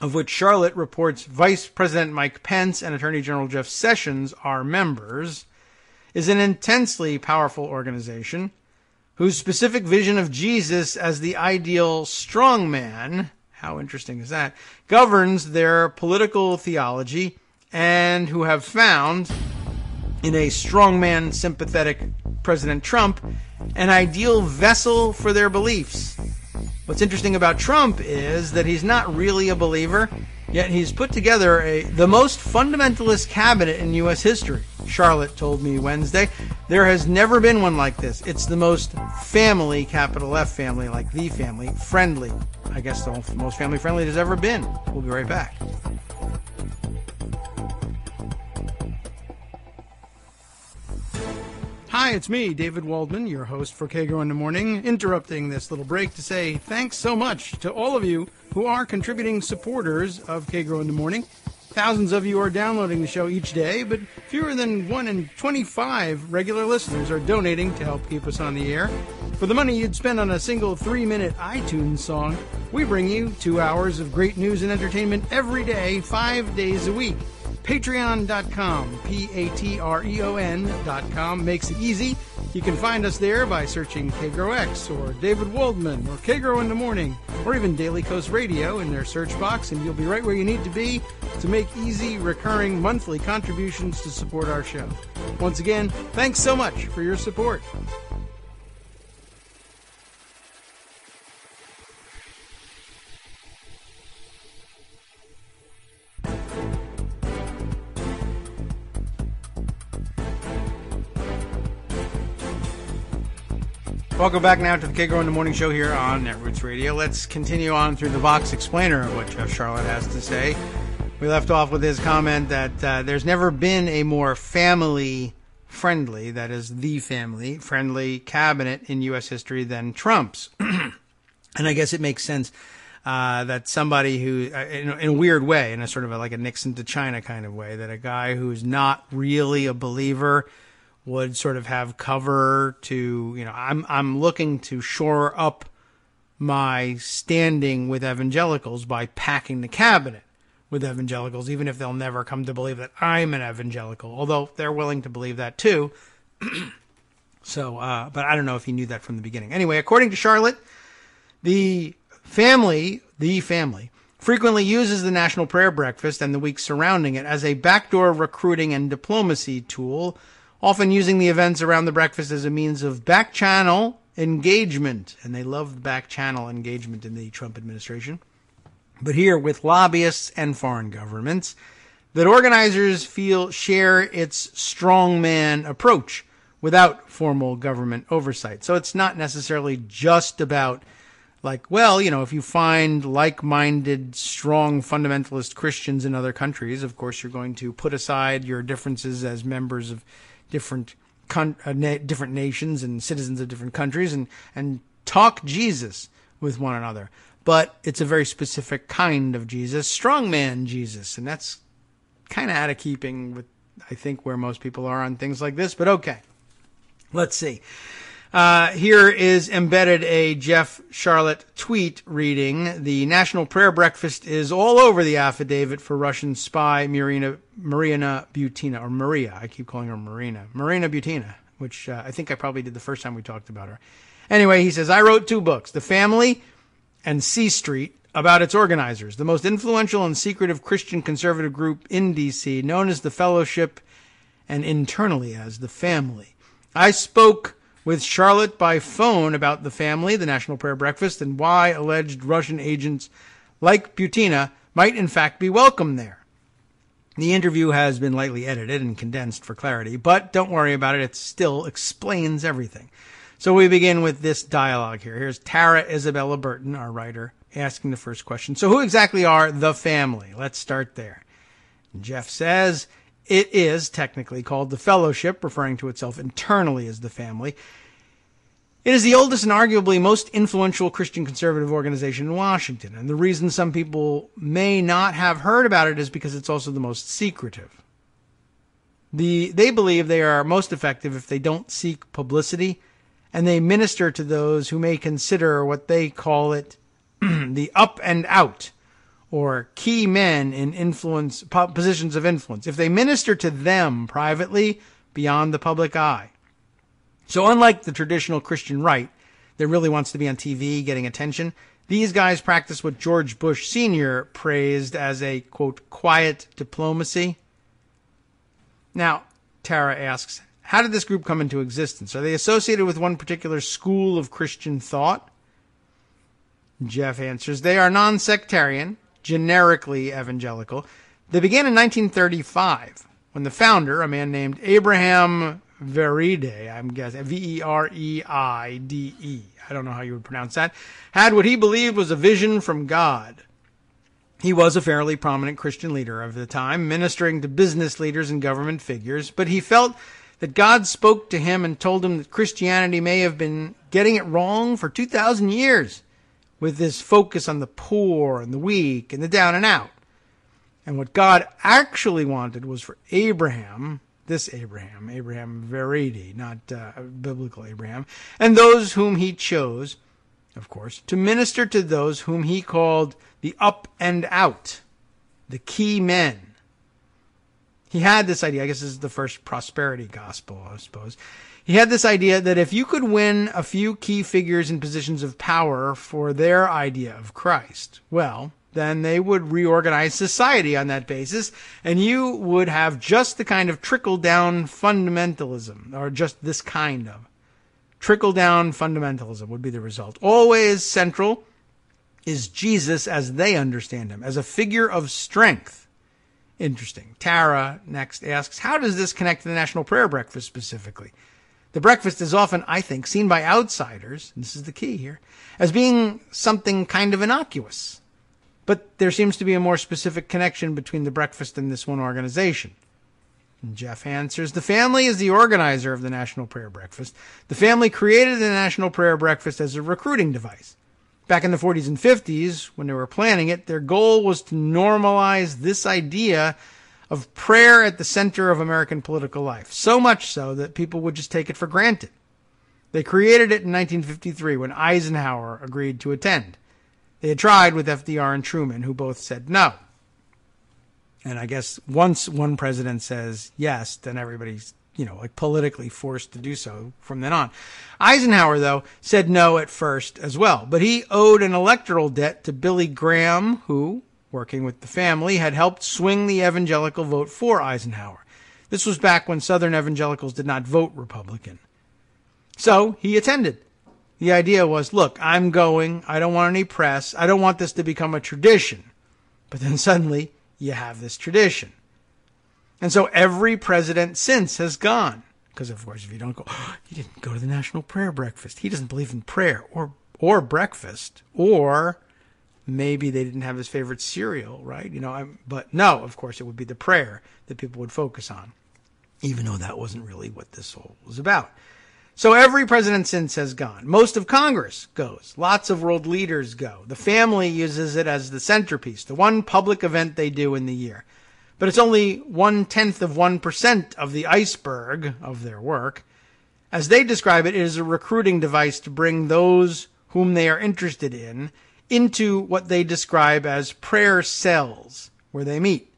of which Charlotte reports Vice President Mike Pence and Attorney General Jeff Sessions are members, is an intensely powerful organization whose specific vision of Jesus as the ideal strongman how interesting is that, governs their political theology and who have found in a strongman sympathetic President Trump an ideal vessel for their beliefs. What's interesting about Trump is that he's not really a believer, yet he's put together the most fundamentalist cabinet in U.S. history. Charlotte told me Wednesday, there has never been one like this. It's the most family, capital F family, like the family, friendly. I guess the most family friendly there's ever been. We'll be right back. Hi, it's me, David Waldman, your host for Kagro in the Morning, interrupting this little break to say thanks so much to all of you who are contributing supporters of Kagro in the Morning. Thousands of you are downloading the show each day, but fewer than 1 in 25 regular listeners are donating to help keep us on the air. For the money you'd spend on a single 3-minute iTunes song, we bring you 2 hours of great news and entertainment every day, 5 days a week. Patreon.com, Patreon.com makes it easy. You can find us there by searching KagroX or David Waldman or Kagro in the Morning or even Daily Coast Radio in their search box, and you'll be right where you need to be to make easy, recurring monthly contributions to support our show. Once again, thanks so much for your support. Welcome back now to the Kagro in the Morning Show here on Netroots Radio. Let's continue on through the Vox Explainer of what Jeff Charlotte has to say. We left off with his comment that there's never been a more family-friendly, that is the family-friendly cabinet in U.S. history than Trump's. And I guess it makes sense that somebody who, in a weird way, in a sort of like a Nixon to China kind of way, that a guy who's not really a believer would sort of have cover to, I'm looking to shore up my standing with evangelicals by packing the cabinet with evangelicals, even if they'll never come to believe that I'm an evangelical, although they're willing to believe that too. So, but I don't know if he knew that from the beginning. Anyway, according to Charlotte, the family frequently uses the National Prayer Breakfast and the week surrounding it as a backdoor recruiting and diplomacy tool, often using the events around the breakfast as a means of back-channel engagement. And they love back-channel engagement in the Trump administration. But here, with lobbyists and foreign governments, that organizers share its strongman approach without formal government oversight. So it's not necessarily just about, if you find like-minded, strong fundamentalist Christians in other countries, of course you're going to put aside your differences as members of different nations and citizens of different countries and talk Jesus with one another. But it's a very specific kind of Jesus, strongman Jesus, and that's kind of out of keeping with, I think, where most people are on things like this. But okay, let's see. Here is embedded a Jeff Charlotte tweet reading, "The National Prayer Breakfast is all over the affidavit for Russian spy Marina Butina," or Maria. I keep calling her Marina Butina, which I think I probably did the first time we talked about her. Anyway, he says, "I wrote 2 books, The Family and C Street, about its organizers, the most influential and secretive Christian conservative group in D.C., known as the Fellowship and internally as the Family. I spoke with Charlotte by phone about the Family, the National Prayer Breakfast, and why alleged Russian agents like Butina might in fact be welcome there. The interview has been lightly edited and condensed for clarity, but don't worry about it. It still explains everything." So we begin with this dialogue here. Here's Tara Isabella Burton, our writer, asking the first question. So who exactly are the Family? Let's start there. Jeff says, it is technically called the Fellowship, referring to itself internally as the Family. It is the oldest and arguably most influential Christian conservative organization in Washington, and the reason some people may not have heard about it is because it's also the most secretive. They believe they are most effective if they don't seek publicity, and they minister to those who may consider what they call it the up and out, or key men in positions of influence, if they minister to them privately beyond the public eye. So unlike the traditional Christian right that really wants to be on TV getting attention, These guys practice what George Bush Sr. praised as a, quote, quiet diplomacy. Now, Tara asks, how did this group come into existence? Are they associated with one particular school of Christian thought? Jeff answers, they are non-sectarian, generically evangelical. They began in 1935, when the founder, a man named Abraham Vereide, I'm guessing, Vereide, I don't know how you would pronounce that, had what he believed was a vision from God. He was a fairly prominent Christian leader of the time, ministering to business leaders and government figures, but he felt that God spoke to him and told him that Christianity may have been getting it wrong for 2,000 years, with this focus on the poor and the weak and the down and out. And what God actually wanted was for Abraham, Abraham Vereide, not biblical Abraham, and those whom he chose, of course, to minister to those whom he called the up and out, the key men. He had this idea, I guess this is the first prosperity gospel, I suppose. He had this idea that if you could win a few key figures in positions of power for their idea of Christ, well, then they would reorganize society on that basis, and you would have just the kind of trickle-down fundamentalism, or just this kind of. Trickle-down fundamentalism would be the result. Always central is Jesus as they understand him, as a figure of strength. Interesting. Tara next asks, how does this connect to the National Prayer Breakfast specifically? The breakfast is often, I think, seen by outsiders, and this is the key here, as being something kind of innocuous. But there seems to be a more specific connection between the breakfast and this one organization. And Jeff answers, the family is the organizer of the National Prayer Breakfast. The family created the National Prayer Breakfast as a recruiting device. Back in the 40s and 50s, when they were planning it, their goal was to normalize this idea of prayer at the center of American political life, so much so that people would just take it for granted. They created it in 1953 when Eisenhower agreed to attend. They had tried with FDR and Truman, who both said no. And I guess once one president says yes, then everybody's, politically forced to do so from then on. Eisenhower, though, said no at first as well, but he owed an electoral debt to Billy Graham, who, working with the family, had helped swing the evangelical vote for Eisenhower. This was back when Southern evangelicals did not vote Republican. So he attended. The idea was, look, I'm going. I don't want any press. I don't want this to become a tradition. But then suddenly you have this tradition. And so every president since has gone. Because, of course, if you don't go, he didn't go to the National Prayer Breakfast. He doesn't believe in prayer or breakfast, or maybe they didn't have his favorite cereal, right? But no, of course, it would be the prayer that people would focus on, even though that wasn't really what this whole was about. So every president since has gone. Most of Congress goes. Lots of world leaders go. The family uses it as the centerpiece, the one public event they do in the year. But it's only 0.1% of the iceberg of their work. As they describe it, it is a recruiting device to bring those whom they are interested in into what they describe as prayer cells, where they meet.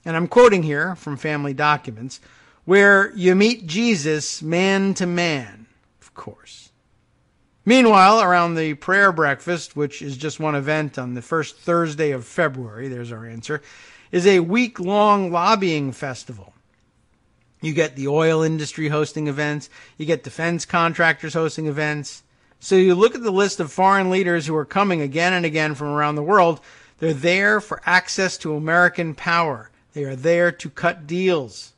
And I'm quoting here from family documents, where you meet Jesus man to man, of course. Meanwhile, around the prayer breakfast, which is just one event on the first Thursday of February, there's our answer, is a week-long lobbying festival. You get the oil industry hosting events. You get defense contractors hosting events. So you look at the list of foreign leaders who are coming again and again from around the world. They're there for access to American power. They are there to cut deals.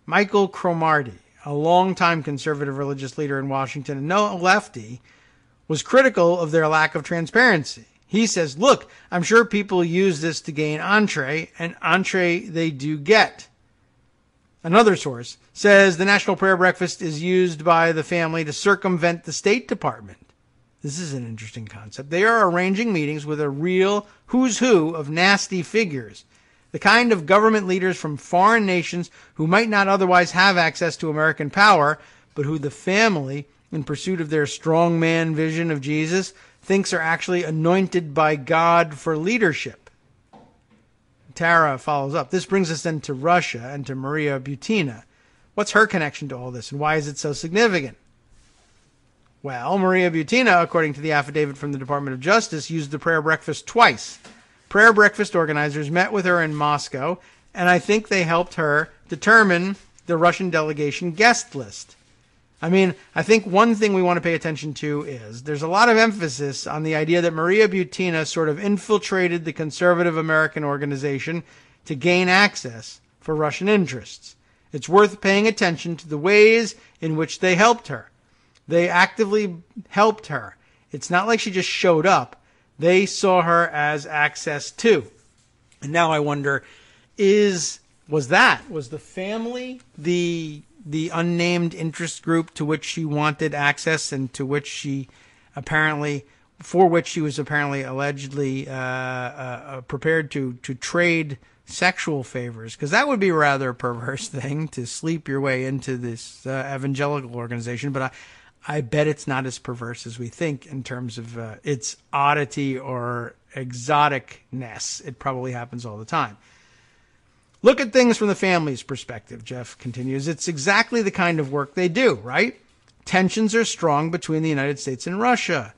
Michael Cromartie, a longtime conservative religious leader in Washington and no lefty, was critical of their lack of transparency. He says, look, I'm sure people use this to gain entree, and entree they do get. Another source says the National Prayer Breakfast is used by the family to circumvent the State Department. This is an interesting concept. They are arranging meetings with a real who's who of nasty figures, the kind of government leaders from foreign nations who might not otherwise have access to American power, but who the family, in pursuit of their strongman vision of Jesus, thinks are actually anointed by God for leadership. Tara follows up. This brings us then to Russia and to Maria Butina. What's her connection to all this, and why is it so significant? Well, Maria Butina, according to the affidavit from the Department of Justice, used the prayer breakfast twice. Prayer breakfast organizers met with her in Moscow, and I think they helped her determine the Russian delegation guest list. I mean, I think one thing we want to pay attention to is there's a lot of emphasis on the idea that Maria Butina sort of infiltrated the conservative American organization to gain access for Russian interests. It's worth paying attention to the ways in which they helped her. They actively helped her. It's not like she just showed up. They saw her as access to. And now I wonder, was the family the unnamed interest group to which she wanted access and for which she was apparently allegedly prepared to trade sexual favors? Because that would be a rather perverse thing, to sleep your way into this evangelical organization. But I bet it's not as perverse as we think in terms of its oddity or exoticness. It probably happens all the time. Look at things from the family's perspective, Jeff continues. It's exactly the kind of work they do, right? Tensions are strong between the United States and Russia.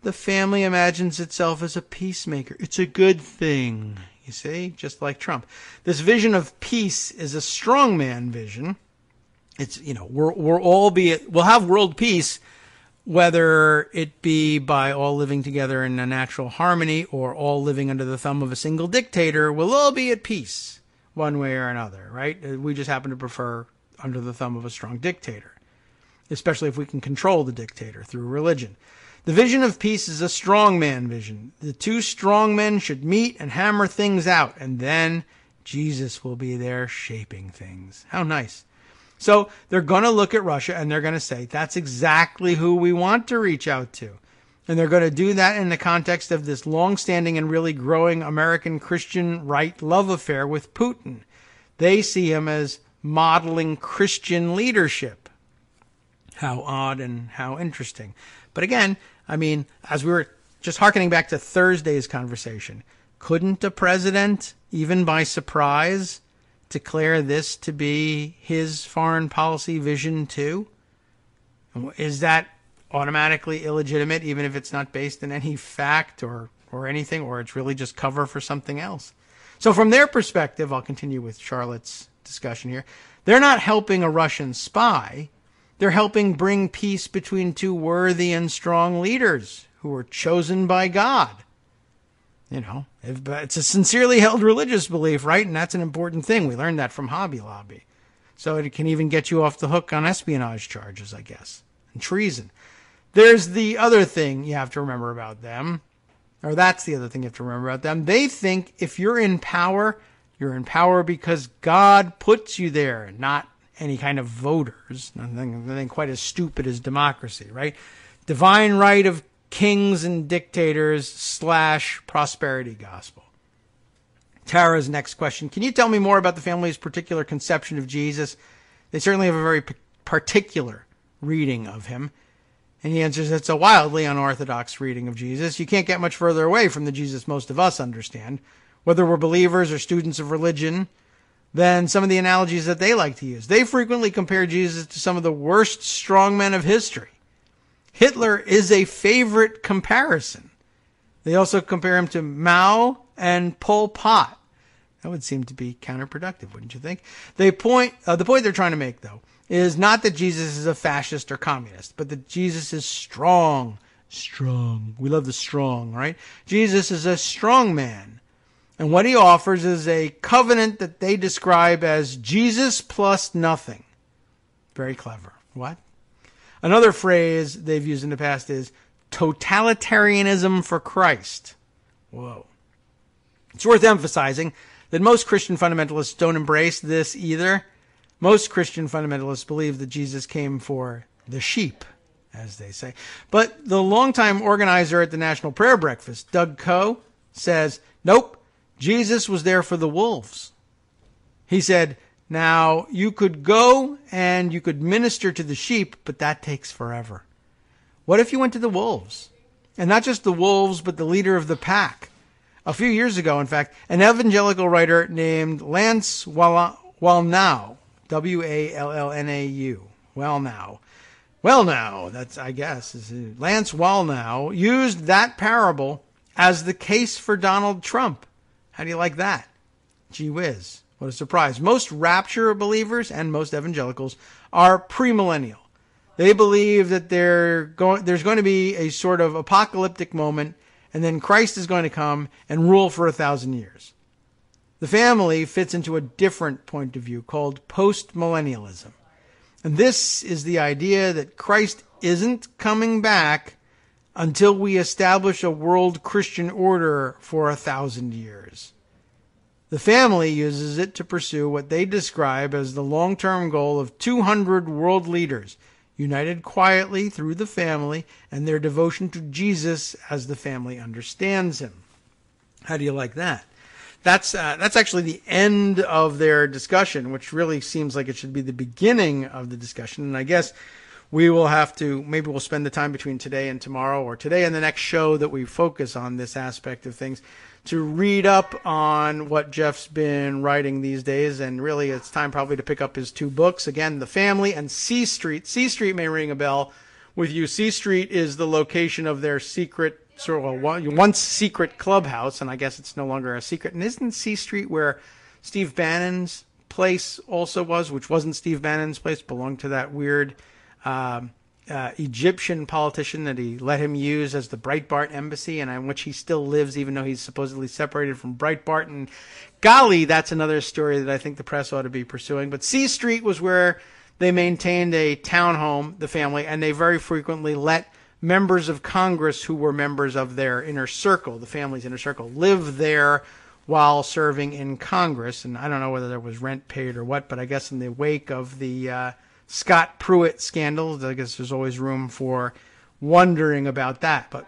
The family imagines itself as a peacemaker. It's a good thing, you see, just like Trump. This vision of peace is a strongman vision. It's, we'll have world peace, whether it be by all living together in a natural harmony or all living under the thumb of a single dictator. We'll all be at peace one way or another, right? We just happen to prefer under the thumb of a strong dictator, especially if we can control the dictator through religion. The vision of peace is a strongman vision. The two strong men should meet and hammer things out, and then Jesus will be there shaping things. How nice. So they're going to look at Russia and they're going to say, that's exactly who we want to reach out to. And they're going to do that in the context of this long-standing and really growing American Christian right love affair with Putin. They see him as modeling Christian leadership. How odd and how interesting. But again, I mean, as we were just hearkening back to Thursday's conversation, couldn't a president, even by surprise, declare this to be his foreign policy vision too? Is that automatically illegitimate, even if it's not based in any fact or anything, or it's really just cover for something else? So from their perspective, I'll continue with Charlotte's discussion here, they're not helping a Russian spy. They're helping bring peace between two worthy and strong leaders who were chosen by God. It's a sincerely held religious belief, right? And that's an important thing. We learned that from Hobby Lobby. So it can even get you off the hook on espionage charges, I guess, and treason. There's the other thing you have to remember about them, or that's the other thing you have to remember about them. They think if you're in power because God puts you there, not any kind of voters. Nothing quite as stupid as democracy, right? Divine right of kings and dictators / prosperity gospel. Tara's next question. Can you tell me more about the family's particular conception of Jesus? They certainly have a very particular reading of him. And he answers, it's a wildly unorthodox reading of Jesus. You can't get much further away from the Jesus most of us understand, whether we're believers or students of religion, than some of the analogies that they like to use. They frequently compare Jesus to some of the worst strongmen of history. Hitler is a favorite comparison. They also compare him to Mao and Pol Pot. That would seem to be counterproductive, wouldn't you think? The point they're trying to make, though, is not that Jesus is a fascist or communist, but that Jesus is strong. Strong. We love the strong, right? Jesus is a strong man. And what he offers is a covenant that they describe as Jesus plus nothing. Very clever. What? Another phrase they've used in the past is totalitarianism for Christ. Whoa. It's worth emphasizing that most Christian fundamentalists don't embrace this either. Most Christian fundamentalists believe that Jesus came for the sheep, as they say. But the longtime organizer at the National Prayer Breakfast, Doug Coe, says, nope, Jesus was there for the wolves. He said, now, you could go and you could minister to the sheep, but that takes forever. What if you went to the wolves? And not just the wolves, but the leader of the pack. A few years ago, in fact, an evangelical writer named Lance Wallnau, Wallnau, Well, now, that's, I guess, Lance Wallnau used that parable as the case for Donald Trump. How do you like that? Gee whiz. What a surprise. Most rapture believers and most evangelicals are premillennial. They believe that there's going to be a sort of apocalyptic moment, and then Christ is going to come and rule for 1,000 years. The family fits into a different point of view called postmillennialism. And this is the idea that Christ isn't coming back until we establish a world Christian order for 1,000 years. The family uses it to pursue what they describe as the long-term goal of 200 world leaders, united quietly through the family and their devotion to Jesus as the family understands him. How do you like that? That's actually the end of their discussion, which really seems like it should be the beginning of the discussion. And I guess we will have to, maybe we'll spend the time between today and tomorrow, or today and the next show that we focus on this aspect of things, to read up on what Jeff's been writing these days. And really, it's time probably to pick up his two books. Again, The Family and C Street. C Street may ring a bell with you. C Street is the location of their secret, once secret clubhouse, and I guess it's no longer a secret. And isn't C Street where Steve Bannon's place also was, which wasn't Steve Bannon's place, belonged to that weird Egyptian politician that he let him use as the Breitbart embassy, and in which he still lives, even though he's supposedly separated from Breitbart. And golly, that's another story that I think the press ought to be pursuing. But C Street was where they maintained a townhome, the family, and they very frequently let members of Congress who were members of their inner circle, the family's inner circle, live there while serving in Congress. And I don't know whether there was rent paid or what, but I guess in the wake of the Scott Pruitt scandal, I guess there's always room for wondering about that. But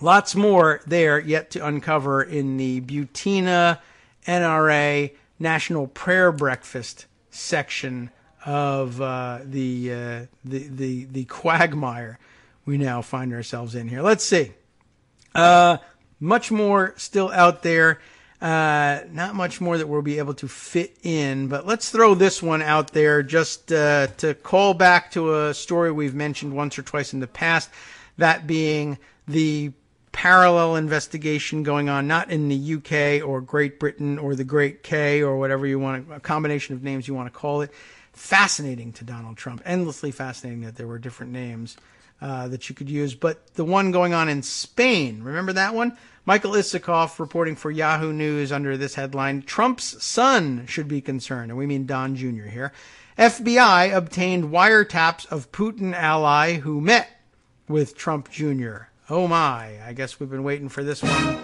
lots more there yet to uncover in the Butina NRA National Prayer Breakfast section of the quagmire we now find ourselves in here. Let's see. Much more still out there. Not much more that we'll be able to fit in, but let's throw this one out there just to call back to a story we've mentioned once or twice in the past, that being the parallel investigation going on, not in the UK or Great Britain or the Great K or whatever you want, a combination of names you want to call it. Fascinating to Donald Trump, endlessly fascinating that there were different names that you could use. But the one going on in Spain, remember that one? Michael Isikoff reporting for Yahoo News under this headline, Trump's son should be concerned. And we mean Don Jr. here. FBI obtained wiretaps of Putin ally who met with Trump Jr. Oh my, I guess we've been waiting for this one for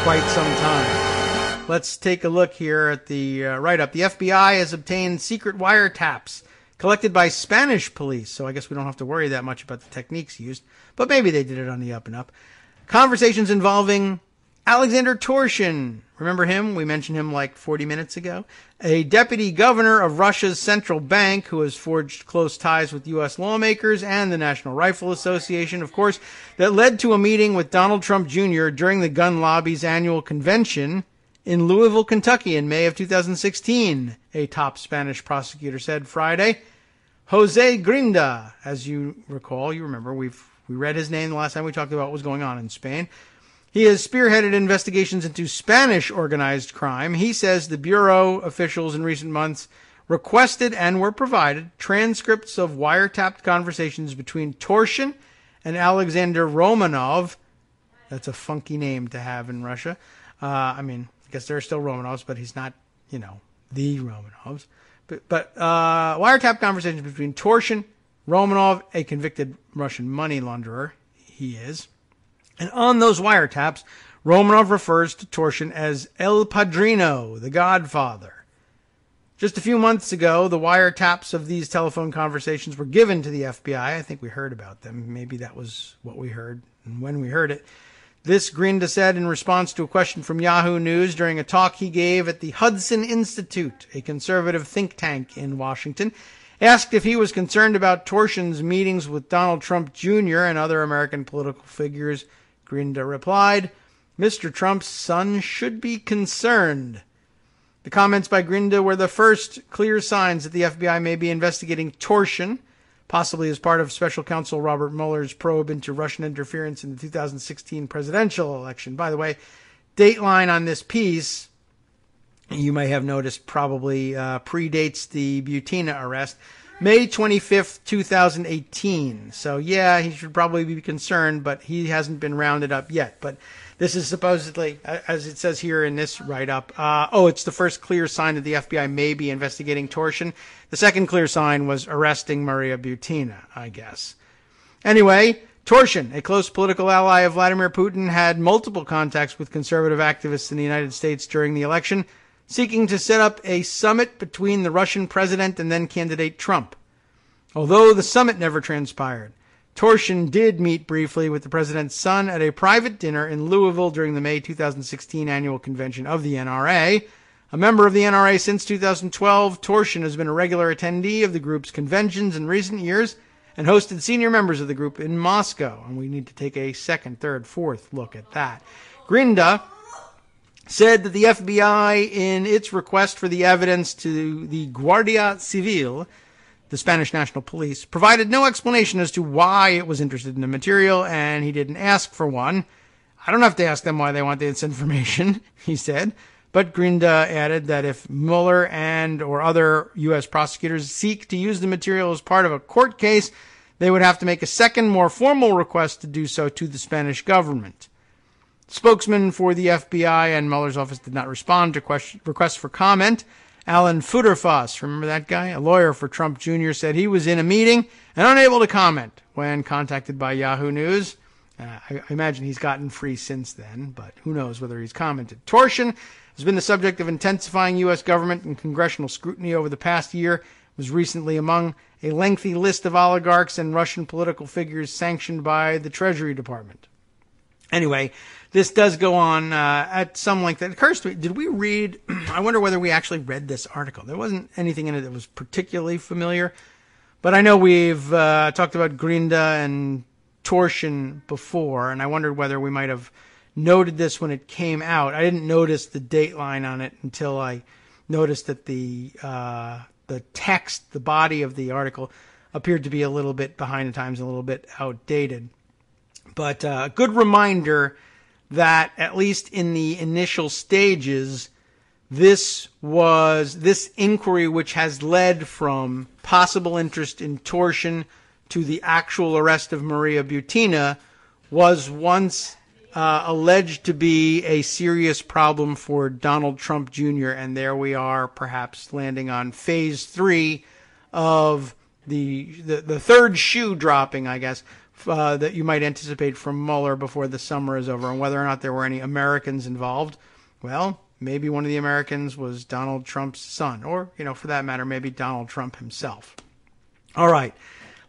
quite some time. Let's take a look here at the write-up. The FBI has obtained secret wiretaps collected by Spanish police, so I guess we don't have to worry that much about the techniques used, but maybe they did it on the up and up. Conversations involving Alexander Torshin. Remember him? We mentioned him like 40 minutes ago. A deputy governor of Russia's central bank who has forged close ties with U.S. lawmakers and the National Rifle Association, of course, that led to a meeting with Donald Trump Jr. during the gun lobby's annual convention in Louisville, Kentucky in May of 2016, a top Spanish prosecutor said Friday. Jose Grinda, as you recall, you remember, we read his name the last time we talked about what was going on in Spain. He has spearheaded investigations into Spanish organized crime. He says the Bureau officials in recent months requested and were provided transcripts of wiretapped conversations between Torshin and Alexander Romanov. That's a funky name to have in Russia. I guess there are still Romanovs, but he's not, the Romanovs. But wiretap conversations between Torshin, Romanov, a convicted Russian money launderer, he is. And on those wiretaps, Romanov refers to Torshin as El Padrino, the Godfather. Just a few months ago, the wiretaps of these telephone conversations were given to the FBI. I think we heard about them. Maybe that was what we heard and when we heard it. This, Grinda said in response to a question from Yahoo News during a talk he gave at the Hudson Institute, a conservative think tank in Washington. Asked if he was concerned about Torshin's meetings with Donald Trump Jr. and other American political figures, Grinda replied, Mr. Trump's son should be concerned. The comments by Grinda were the first clear signs that the FBI may be investigating Torshin, possibly as part of Special Counsel Robert Mueller's probe into Russian interference in the 2016 presidential election. By the way, dateline on this piece, you may have noticed, probably predates the Butina arrest. May 25th, 2018. So, yeah, he should probably be concerned, but he hasn't been rounded up yet. But this is supposedly, as it says here in this write-up, it's the first clear sign that the FBI may be investigating torsion. The second clear sign was arresting Maria Butina, I guess. Anyway, torsion. A close political ally of Vladimir Putin had multiple contacts with conservative activists in the United States during the election, seeking to set up a summit between the Russian president and then candidate Trump. Although the summit never transpired, Torsion did meet briefly with the president's son at a private dinner in Louisville during the May 2016 annual convention of the NRA. A member of the NRA since 2012, Torsion has been a regular attendee of the group's conventions in recent years and hosted senior members of the group in Moscow. And we need to take a second, third, fourth look at that. Grinda said that the FBI, in its request for the evidence to the Guardia Civil, the Spanish National Police, provided no explanation as to why it was interested in the material, and he didn't ask for one. I don't have to ask them why they want this information, he said. But Grinda added that if Mueller and or other U.S. prosecutors seek to use the material as part of a court case, they would have to make a second, more formal request to do so to the Spanish government. Spokesman for the FBI and Mueller's office did not respond to requests for comment. Alan Futerfas, remember that guy? A lawyer for Trump Jr., said he was in a meeting and unable to comment when contacted by Yahoo News. I imagine he's gotten free since then, but who knows whether he's commented. Torsion has been the subject of intensifying U.S. government and congressional scrutiny over the past year. It was recently among a lengthy list of oligarchs and Russian political figures sanctioned by the Treasury Department. Anyway, this does go on at some length. It occurs to me, did we read, I wonder whether we actually read this article. There wasn't anything in it that was particularly familiar, but I know we've talked about Grinda and Torsion before, and I wondered whether we might have noted this when it came out. I didn't notice the dateline on it until I noticed that the text, the body of the article, appeared to be a little bit behind the times, a little bit outdated. But a good reminder that, at least in the initial stages, this inquiry, which has led from possible interest in torsion to the actual arrest of Maria Butina, was once alleged to be a serious problem for Donald Trump Jr., and there we are, perhaps landing on phase 3 of the third shoe dropping, I guess, that you might anticipate from Mueller before the summer is over, and whether or not there were any Americans involved. Well, maybe one of the Americans was Donald Trump's son, or, for that matter, maybe Donald Trump himself. All right,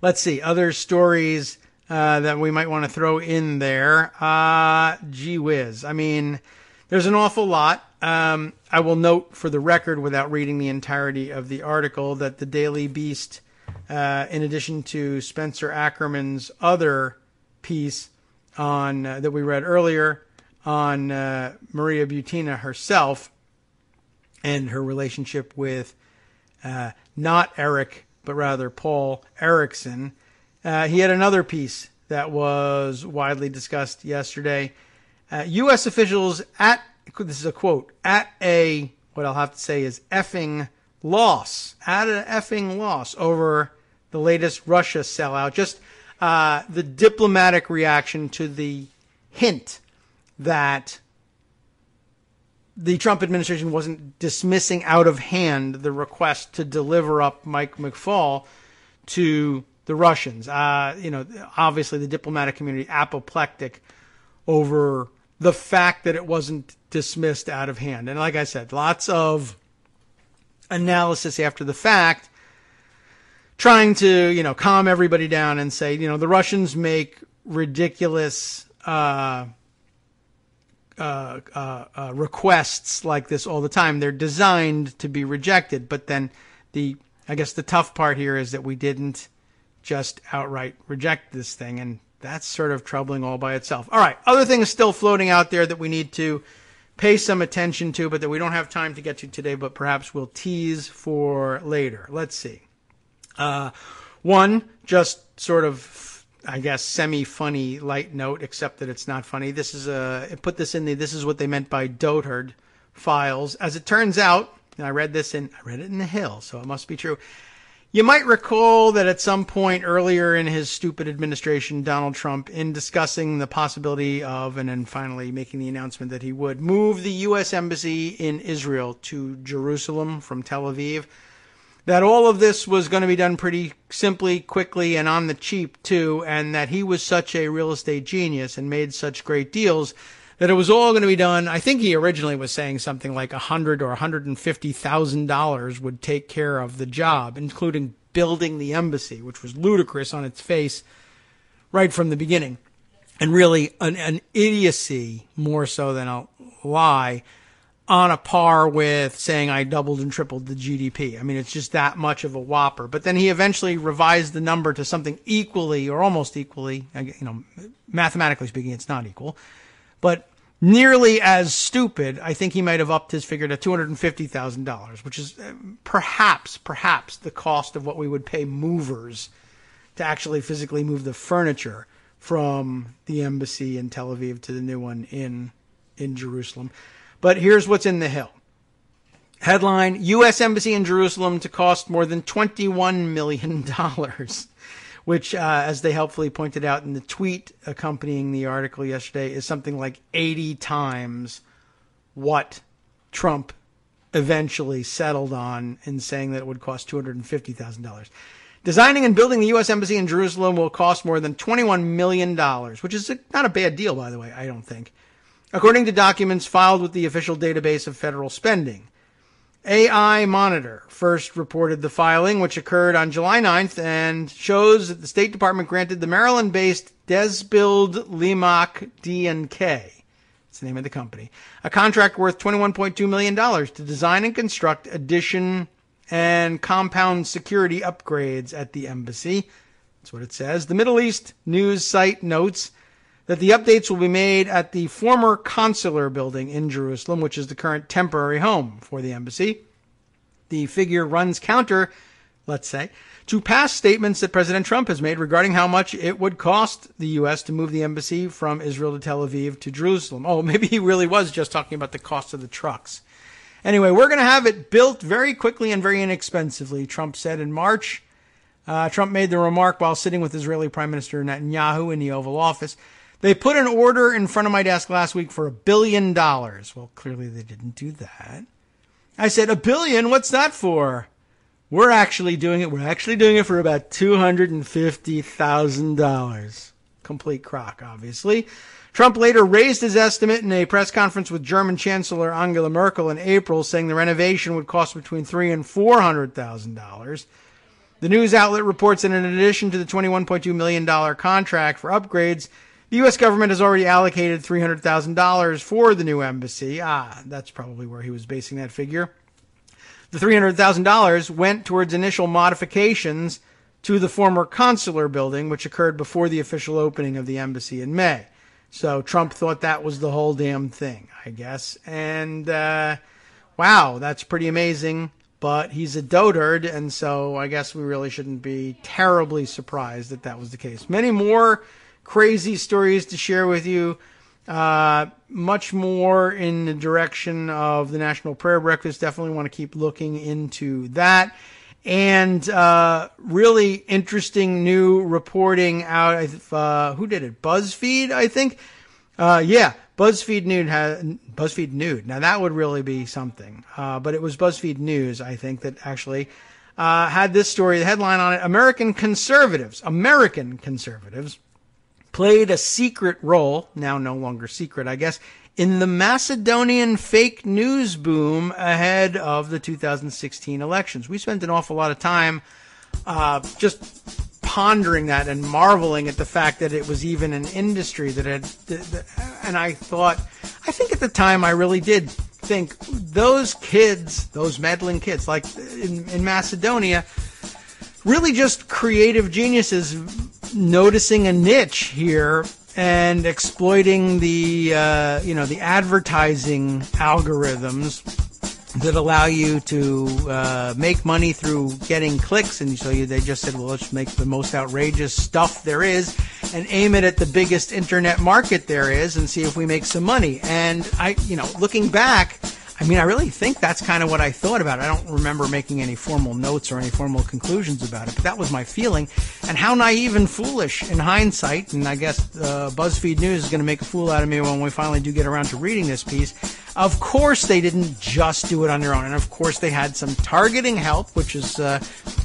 let's see. Other stories that we might want to throw in there. Gee whiz. I mean, there's an awful lot. I will note for the record, without reading the entirety of the article, that the Daily Beast, in addition to Spencer Ackerman's other piece on that we read earlier on Maria Butina herself and her relationship with not Eric, but rather Paul Ericson, he had another piece that was widely discussed yesterday. U.S. officials this is a quote, what I'll have to say is effing loss, at an effing loss over the latest Russia sellout. Just the diplomatic reaction to the hint that the Trump administration wasn't dismissing out of hand the request to deliver up Mike McFaul to the Russians. Obviously the diplomatic community apoplectic over the fact that it wasn't dismissed out of hand. And like I said, lots of analysis after the fact, trying to, calm everybody down and say, the Russians make ridiculous requests like this all the time. They're designed to be rejected. But then I guess the tough part here is that we didn't just outright reject this thing, and that's sort of troubling all by itself. All right, other things still floating out there that we need to pay some attention to, but that we don't have time to get to today, but perhaps we'll tease for later. Let's see. One, just sort of, I guess, semi-funny light note, except that it's not funny. This is this is what they meant by dotard files. As it turns out, and I read it in the Hill, so it must be true. You might recall that at some point earlier in his stupid administration, Donald Trump, in discussing the possibility of, and then finally making the announcement that he would move the U.S. Embassy in Israel to Jerusalem from Tel Aviv, that all of this was going to be done pretty simply, quickly, and on the cheap, too, and that he was such a real estate genius and made such great deals that it was all going to be done. I think he originally was saying something like $100,000 or $150,000 would take care of the job, including building the embassy, which was ludicrous on its face right from the beginning. And really an idiocy more so than a lie, on a par with saying I doubled and tripled the GDP. I mean, it's just that much of a whopper. But then he eventually revised the number to something equally or almost equally, mathematically speaking, it's not equal, but nearly as stupid. I think he might have upped his figure to $250,000, which is perhaps the cost of what we would pay movers to actually physically move the furniture from the embassy in Tel Aviv to the new one in Jerusalem. But here's what's in the Hill. Headline, U.S. Embassy in Jerusalem to cost more than $21 million. Which, as they helpfully pointed out in the tweet accompanying the article yesterday, is something like 80 times what Trump eventually settled on in saying that it would cost $250,000. Designing and building the U.S. Embassy in Jerusalem will cost more than $21 million, which is not a bad deal, by the way, I don't think, according to documents filed with the official database of federal spending. AI Monitor first reported the filing, which occurred on July 9th, and shows that the State Department granted the Maryland-based Desbild Limak D&K, that's the name of the company, a contract worth $21.2 million to design and construct addition and compound security upgrades at the embassy. That's what it says. The Middle East news site notes that the updates will be made at the former consular building in Jerusalem, which is the current temporary home for the embassy. The figure runs counter, let's say, to past statements that President Trump has made regarding how much it would cost the U.S. to move the embassy from Israel to Tel Aviv to Jerusalem. Oh, maybe he really was just talking about the cost of the trucks. Anyway, we're going to have it built very quickly and very inexpensively, Trump said in March. Trump made the remark while sitting with Israeli Prime Minister Netanyahu in the Oval Office. They put an order in front of my desk last week for $1 billion. Well, clearly they didn't do that. I said, $1 billion? What's that for? We're actually doing it. We're actually doing it for about $250,000. Complete crock, obviously. Trump later raised his estimate in a press conference with German Chancellor Angela Merkel in April, saying the renovation would cost between $300,000 and $400,000. The news outlet reports that in addition to the $21.2 million contract for upgrades, the U.S. government has already allocated $300,000 for the new embassy. That's probably where he was basing that figure. The $300,000 went towards initial modifications to the former consular building, which occurred before the official opening of the embassy in May. So Trump thought that was the whole damn thing, I guess. And, wow, that's pretty amazing. But he's a dotard, and so I guess we really shouldn't be terribly surprised that that was the case. Many more crazy stories to share with you. Much more in the direction of the National Prayer Breakfast. Definitely want to keep looking into that. And really interesting new reporting out. Who did it? BuzzFeed, I think. BuzzFeed Nude. Now that would really be something. But it was BuzzFeed News, I think, that actually had this story. The headline on it: American conservatives played a secret role, now no longer secret, I guess, in the Macedonian fake news boom ahead of the 2016 elections. We spent an awful lot of time just pondering that and marveling at the fact that it was even an industry that had, and I think at the time I really did think those kids, those meddling kids, like in Macedonia, really just creative geniuses noticing a niche here and exploiting the advertising algorithms that allow you to make money through getting clicks, and so they just said, well, let's make the most outrageous stuff there is and aim it at the biggest internet market there is and see if we make some money. And looking back, I really think that's kind of what I thought about it. I don't remember making any formal notes or any formal conclusions about it, but that was my feeling. And how naive and foolish in hindsight, and I guess BuzzFeed News is going to make a fool out of me when we finally do get around to reading this piece. Of course they didn't just do it on their own, and of course they had some targeting help, which is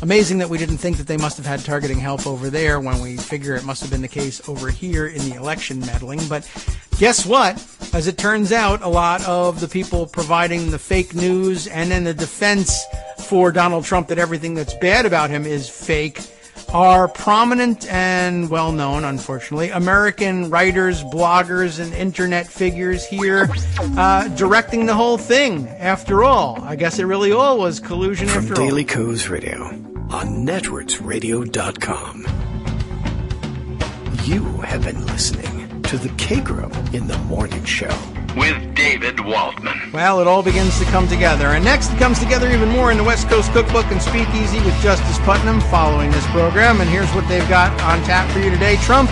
amazing that we didn't think that they must have had targeting help over there when we figure it must have been the case over here in the election meddling. But guess what? As it turns out, a lot of the people providing the fake news and then the defense for Donald Trump that everything that's bad about him is fake are prominent and well-known, unfortunately, American writers, bloggers, and internet figures here directing the whole thing. After all, I guess it really all was collusion From after all. Daily Kos Radio on networksradio.com. You have been listening to the Kagro in the Morning Show with David Waldman. Well, it all begins to come together. And next, it comes together even more in the West Coast Cookbook and Speakeasy with Justice Putnam following this program. And here's what they've got on tap for you today. Trump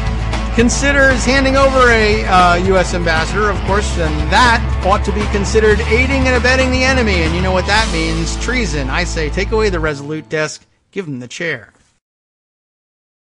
considers handing over a U.S. ambassador, of course, and that ought to be considered aiding and abetting the enemy. And you know what that means? Treason. I say, take away the Resolute desk, give him the chair.